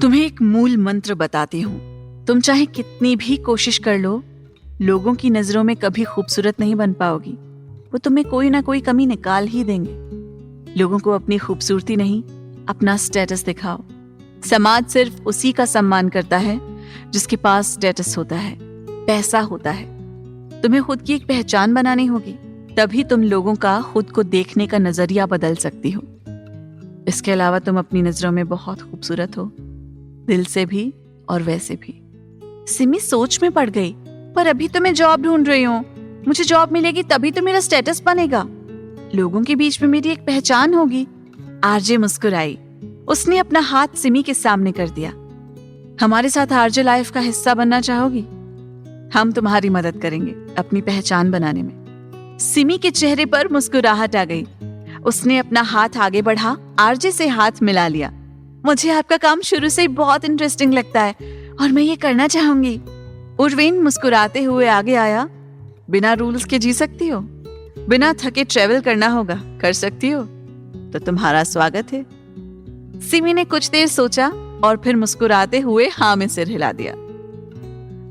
तुम्हें एक मूल मंत्र बताती हूँ। तुम चाहे कितनी भी कोशिश कर लो, लोगों की नजरों में कभी खूबसूरत नहीं बन पाओगी। वो तुम्हें कोई ना कोई कमी निकाल ही देंगे। लोगों को अपनी खूबसूरती नहीं, अपना स्टेटस दिखाओ। समाज सिर्फ उसी का सम्मान करता है जिसके पास स्टेटस होता है, पैसा होता है। तुम्हें खुद की एक पहचान बनानी होगी, तभी तुम लोगों का खुद को देखने का नजरिया बदल सकती हो। इसके अलावा तुम अपनी नजरों में बहुत खूबसूरत हो, दिल से भी और वैसे भी। सिमी सोच में पड़ गई, पर अभी तो मैं जॉब ढूंढ रही हूँ, मुझे जॉब मिलेगी तभी तो मेरा स्टेटस बनेगा, लोगों के बीच में मेरी एक पहचान होगी। आरजे मुस्कुराई। उसने अपना हाथ सिमी के सामने कर दिया। हमारे साथ आरजे लाइफ का हिस्सा बनना चाहोगी? हम तुम्हारी मदद करेंगे अपनी पहचान बनाने में। सिमी के चेहरे पर मुस्कुराहट आ गई। उसने अपना हाथ आगे बढ़ा, आरजे से हाथ मिला लिया। मुझे आपका काम शुरू से ही बहुत इंटरेस्टिंग लगता है और मैं ये करना चाहूंगी। उर्वेन मुस्कुराते हुए आगे आया। बिना रूल्स के जी सकती हो? बिना थके ट्रेवल करना होगा, कर सकती हो? तो तुम्हारा स्वागत है। सिमी ने कुछ देर सोचा और फिर मुस्कुराते हुए हाँ में सिर हिला दिया।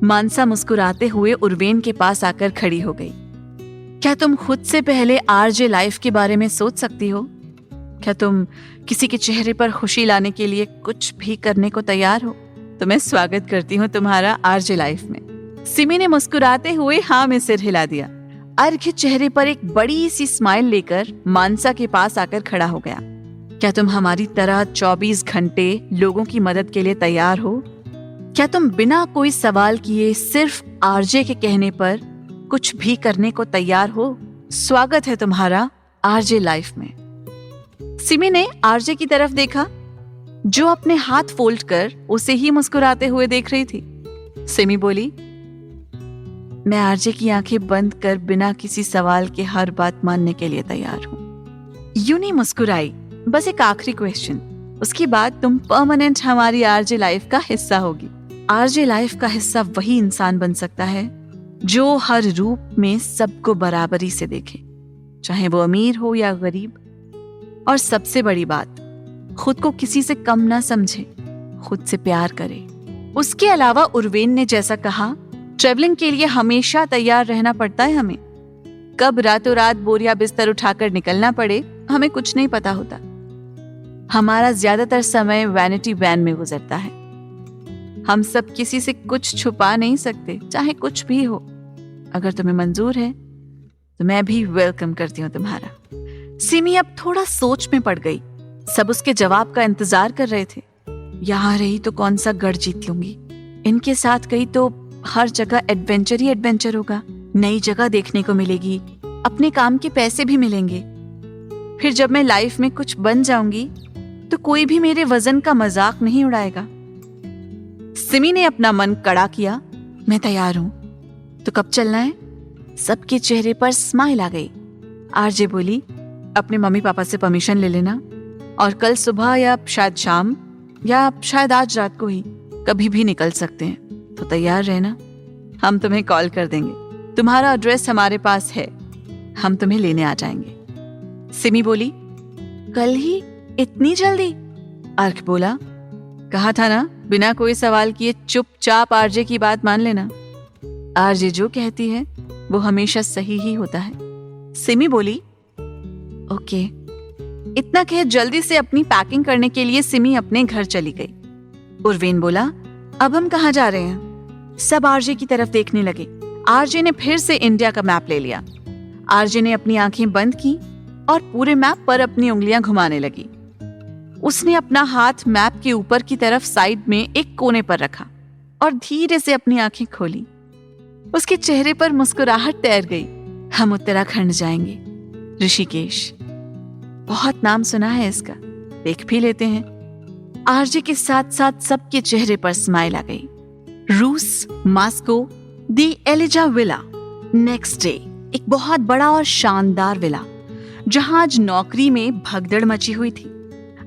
मानसा मुस्कुराते हुए उर्वेन के पास आकर खड़ी हो गई। क्या तुम खुद से पहले आरजे लाइफ के बारे में सोच सकती हो? क्या तुम किसी के चेहरे पर खुशी लाने के लिए कुछ भी करने को तैयार हो? तो मैं स्वागत करती हूँ तुम्हारा आरजे लाइफ में। सिमी ने मुस्कुराते हुए हाँ में सिर हिला दिया। अर्घ चेहरे पर एक बड़ी सी स्माइल लेकर मानसा के पास आकर खड़ा हो गया। क्या तुम हमारी तरह 24 घंटे लोगों की मदद के लिए तैयार हो? क्या तुम बिना कोई सवाल किए सिर्फ आरजे के कहने पर कुछ भी करने को तैयार हो? स्वागत है तुम्हारा आरजे लाइफ में। सिमी ने आरजे की तरफ देखा, जो अपने हाथ फोल्ड कर उसे ही मुस्कुराते हुए देख रही थी। सिमी बोली, मैं आरजे की आंखें बंद कर बिना किसी सवाल के हर बात मानने के लिए तैयार हूँ। यूनी मुस्कुराई। बस एक आखिरी क्वेश्चन, उसके बाद तुम परमानेंट हमारी आरजे लाइफ का हिस्सा होगी। आरजे लाइफ का हिस्सा वही इंसान बन सकता है जो हर रूप में सबको बराबरी से देखे, चाहे वो अमीर हो या गरीब। और सबसे बड़ी बात, खुद को किसी से कम ना समझे, खुद से प्यार करे। उसके अलावा उर्वेन ने जैसा कहा, ट्रेवलिंग के लिए हमेशा तैयार रहना पड़ता है हमें। कब रातों रात बोरिया बिस्तर उठाकर निकलना पड़े हमें कुछ नहीं पता होता। हमारा ज्यादातर समय वैनिटी वैन में गुजरता है। हम सब किसी से कुछ छुपा नहीं सकते, चाहे कुछ भी हो। अगर तुम्हें मंजूर है तो मैं भी वेलकम करती हूँ तुम्हारा। सिमी अब थोड़ा सोच में पड़ गई। सब उसके जवाब का इंतजार कर रहे थे। यहाँ रही तो कौन सा गढ़ जीत लूंगी, इनके साथ गई तो हर जगह एडवेंचर ही एडवेंचर होगा। नई जगह देखने को मिलेगी, अपने काम के पैसे भी मिलेंगे। फिर जब मैं लाइफ में कुछ बन जाऊंगी तो कोई भी मेरे वजन का मजाक नहीं उड़ाएगा। सिमी ने अपना मन कड़ा किया। मैं तैयार हूं, तो कब चलना है? सबके चेहरे पर स्माइल आ गई। आरजे बोली, अपने मम्मी पापा से परमिशन ले लेना और कल सुबह या शायद शाम या शायद आज रात को ही कभी भी निकल सकते हैं। तो तैयार रहना, हम तुम्हें कॉल कर देंगे। तुम्हारा एड्रेस हमारे पास है, हम तुम्हें लेने आ जाएंगे। सिमी बोली, कल ही? इतनी जल्दी? अर्क बोला, कहा था ना, बिना कोई सवाल किए चुपचाप आरजे की बात मान लेना। आरजे जो कहती है वो हमेशा सही ही होता है। सिमी बोली, ओके। इतना कह जल्दी से अपनी पैकिंग करने के लिए सिमी अपने घर चली गई। उर्वेन बोला, अब हम कहाँ जा रहे हैं? सब आरजे की तरफ देखने लगे। आरजे ने फिर से इंडिया का मैप ले लिया। आरजे ने अपनी आंखें बंद की और पूरे मैप पर अपनी उंगलियां घुमाने लगी। उसने अपना हाथ मैप के ऊपर की तरफ साइड में एक कोने पर रखा और धीरे से अपनी आंखें खोली। उसके चेहरे पर मुस्कुराहट तैर गई। हम उत्तराखंड जाएंगे, ऋषिकेश। बहुत नाम सुना है इसका, देख भी लेते हैं। आरजे के साथ साथ सबके चेहरे पर स्माइल आ गई। रूस, मॉस्को, दी एलिजा विला। नेक्स्ट डे एक बहुत बड़ा और शानदार विला, जहां आज नौकरी में भगदड़ मची हुई थी।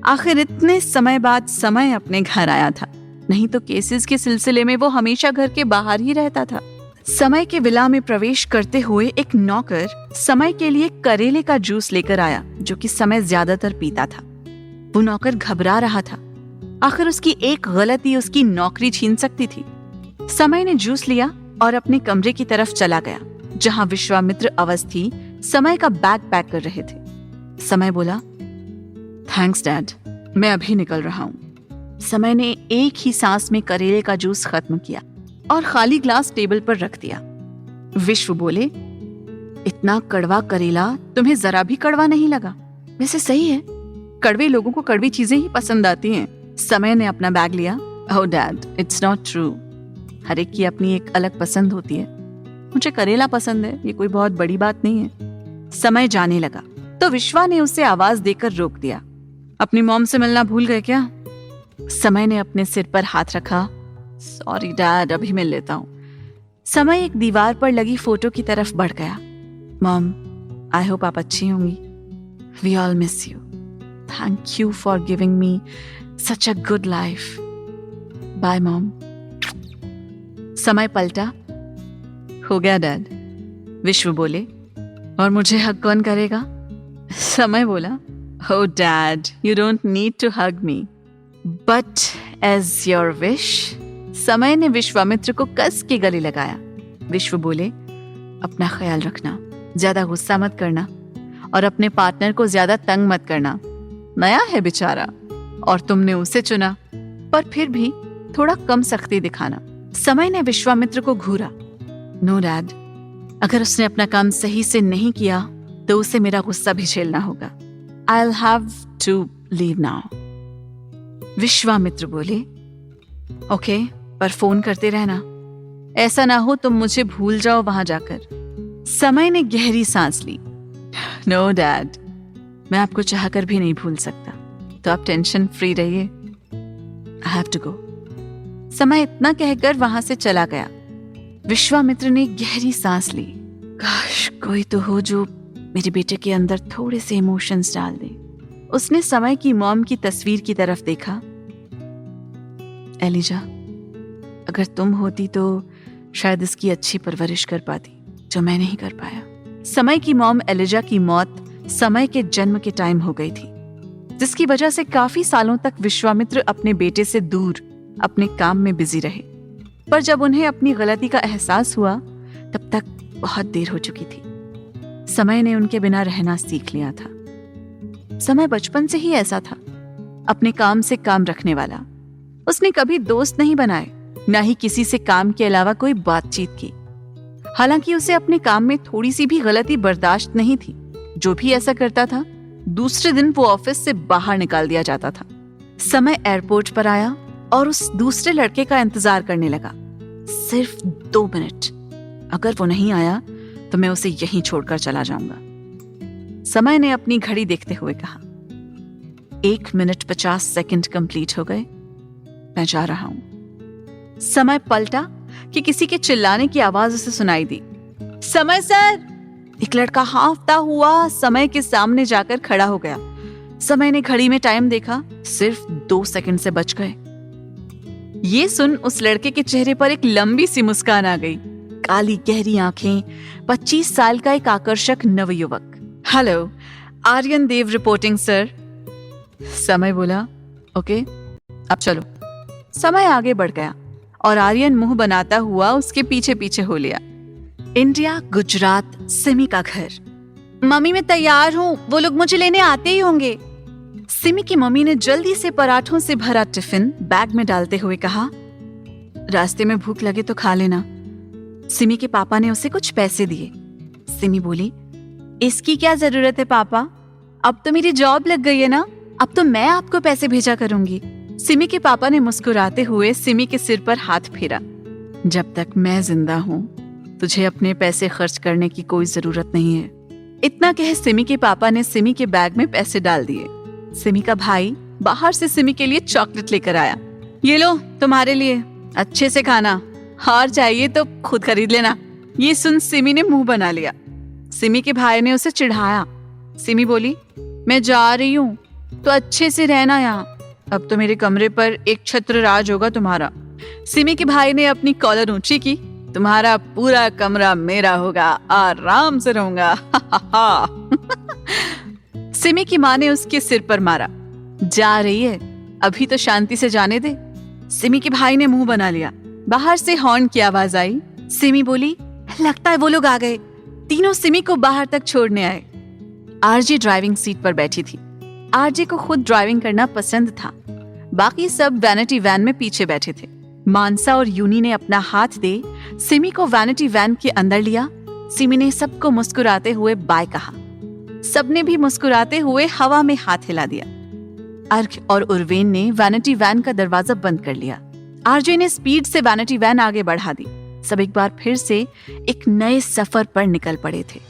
आखिर इतने समय बाद समय अपने घर आया था, नहीं तो केसेस के सिलसिले में वो हमेशा घर के बाहर ही रहता था। समय के विला में प्रवेश करते हुए एक नौकर समय के लिए करेले का जूस लेकर आया, जो कि समय ज्यादातर पीता था। वो नौकर घबरा रहा था। आखिर उसकी एक गलती उसकी नौकरी छीन सकती थी। समय ने जूस लिया और अपने कमरे की तरफ चला गया, जहां विश्वामित्र अवस्थी समय का बैग पैक कर रहे थे। समय बोला, थैंक्स डैड, मैं अभी निकल रहा हूं। समय ने एक ही सांस में करेले का जूस खत्म किया और खाली ग्लास टेबल पर रख दिया। विश्व बोले, इतना कड़वा करेला तुम्हें जरा भी कड़वा नहीं लगा? वैसे सही है, कड़वे लोगों को कड़वी चीजें ही पसंद आती हैं। समय ने अपना बैग लिया। ओह डैड, इट्स नॉट ट्रू। हर एक की अपनी एक अलग पसंद होती है। मुझे करेला पसंद है, ये कोई बहुत बड़ी बात नहीं है। समय जाने लगा तो विश्वा ने उसे आवाज देकर रोक दिया। अपनी मॉम से मिलना भूल गए क्या? समय ने अपने सिर पर हाथ रखा। सॉरी डैड, अभी मिल लेता हूँ। समय एक दीवार पर लगी फोटो की तरफ बढ़ गया। मॉम, आई होप आप अच्छी होंगी। We all miss you. Thank you for giving me such a good life. Bye mom. समय पलटा। हो गया डैड, विश्व बोले। और मुझे हग कौन करेगा? समय बोला, oh dad, you don't need to hug me, but as your wish। समय ने विश्वामित्र को कस के गले लगाया। विश्व बोले, अपना ख्याल रखना, ज्यादा गुस्सा मत करना और अपने पार्टनर को ज्यादा तंग मत करना। नया है बेचारा और तुमने उसे चुना, पर फिर भी थोड़ा कम सख्ती दिखाना। समय ने विश्वामित्र को घूरा। नो डैड, अगर उसने अपना काम सही से नहीं किया तो उसे मेरा गुस्सा भी झेलना होगा। I'll have to leave now। Vishwamitra बोले, ओके, पर फोन करते रहना, ऐसा ना हो तुम मुझे भूल जाओ वहां जाकर। समय ने गहरी सांस ली। नो डैड, मैं आपको चाहकर भी नहीं भूल सकता, तो आप टेंशन फ्री रहिए। I have to go। समय इतना कहकर वहां से चला गया। विश्वामित्र ने गहरी सांस ली। काश कोई तो हो जो मेरे बेटे के अंदर थोड़े से इमोशंस डाल दे। उसने समय की मॉम की तस्वीर की तरफ देखा। एलिजा, अगर तुम होती तो शायद इसकी अच्छी परवरिश कर पाती, जो मैं नहीं कर पाया। समय की मॉम एलिजा की मौत समय के जन्म के टाइम हो गई थी, जिसकी वजह से काफी सालों तक विश्वामित्र अपने बेटे से दूर अपने काम में बिजी रहे। पर जब उन्हें अपनी गलती का एहसास हुआ तब तक बहुत देर हो चुकी थी। समय ने उनके बिना रहना सीख लिया था। समय बचपन से ही ऐसा था, अपने काम से काम रखने वाला। उसने कभी दोस्त नहीं बनाए, ना ही किसी से काम के अलावा कोई बातचीत की। हालांकि उसे अपने काम में थोड़ी सी भी गलती बर्दाश्त नहीं थी। जो भी ऐसा करता था, दूसरे दिन वो ऑफिस से बाहर निकाल दिया जाता था। समय एयरपोर्ट पर आया और उस दूसरे लड़के का इंतजार करने लगा। सिर्फ 2 मिनट। अगर वो नहीं आया तो मैं उसे यहीं छोड़कर चला जाऊंगा। समय ने अपनी घड़ी देखते हुए कहा, 1 मिनट 50 सेकंड कंप्लीट हो गए, मैं जा रहा हूं। समय पलटा कि किसी के चिल्लाने की आवाज उसे सुनाई दी। समय सर! एक लड़का हांफता हुआ समय के सामने जाकर खड़ा हो गया। समय ने घड़ी में टाइम देखा, सिर्फ 2 सेकंड से बच गए। ये सुन उस लड़के के चेहरे पर एक लंबी सी मुस्कान आ गई। काली गहरी आंखें, 25 साल का एक आकर्षक नवयुवक। हेलो, आर्यन देव रिपोर्टिंग सर। समय बोला, ओके अब चलो। समय आगे बढ़ गया और आर्यन मुंह बनाता हुआ उसके पीछे पीछे हो लिया। इंडिया, गुजरात, सिमी का घर। मम्मी मैं तैयार हूँ, वो लोग मुझे लेने आते ही होंगे। सिमी की मम्मी ने जल्दी से पराठों से भरा टिफिन बैग में डालते हुए कहा, रास्ते में भूख लगे तो खा लेना। सिमी के पापा ने उसे कुछ पैसे दिए। सिमी बोली, इसकी क्या जरूरत है पापा, अब तो मेरी जॉब लग गई है ना, अब तो मैं आपको पैसे भेजा करूंगी। सिमी के पापा ने मुस्कुराते हुए सिमी के सिर पर हाथ फेरा। जब तक मैं जिंदा हूं तुझे अपने पैसे खर्च करने की कोई जरूरत नहीं है। इतना कह सिमी के पापा ने सिमी के बैग में पैसे डाल दिए। सिमी का भाई बाहर से सिमी के लिए चॉकलेट लेकर आया। ये लो तुम्हारे लिए, अच्छे से खाना, हार चाहिए तो खुद खरीद लेना। ये सुन सिमी ने मुंह बना लिया। सिमी के भाई ने उसे चिढ़ाया। सिमी बोली, मैं जा रही हूँ तो अच्छे से रहना यहाँ, अब तो मेरे कमरे पर एक छत्र राज होगा तुम्हारा। सिमी के भाई ने अपनी कॉलर ऊंची की, तुम्हारा पूरा कमरा मेरा होगा, आराम से रहूंगा। सिमी की माँ ने उसके सिर पर मारा। जा रही है, अभी तो शांति से जाने दे। सिमी के भाई ने मुंह बना लिया। बाहर से हॉर्न की आवाज आई। सिमी बोली, लगता है वो लोग आ गए। तीनों सिमी को बाहर तक छोड़ने आए। आरजे ड्राइविंग सीट पर बैठी थी। आरजे को खुद ड्राइविंग करना पसंद था। बाकी सब वैनिटी वैन में पीछे बैठे थे। मानसा और यूनी ने अपना हाथ दे सिमी को वैनिटी वैन के अंदर लिया। सिमी ने सबको मुस्कुराते हुए बाय कहा। सबने भी मुस्कुराते हुए हवा में हाथ हिला दिया। अर्घ और उर्वेन ने वैनिटी वैन का दरवाजा बंद कर लिया। आरजे ने स्पीड से वैनिटी वैन आगे बढ़ा दी। सब एक बार फिर से एक नए सफर पर निकल पड़े थे।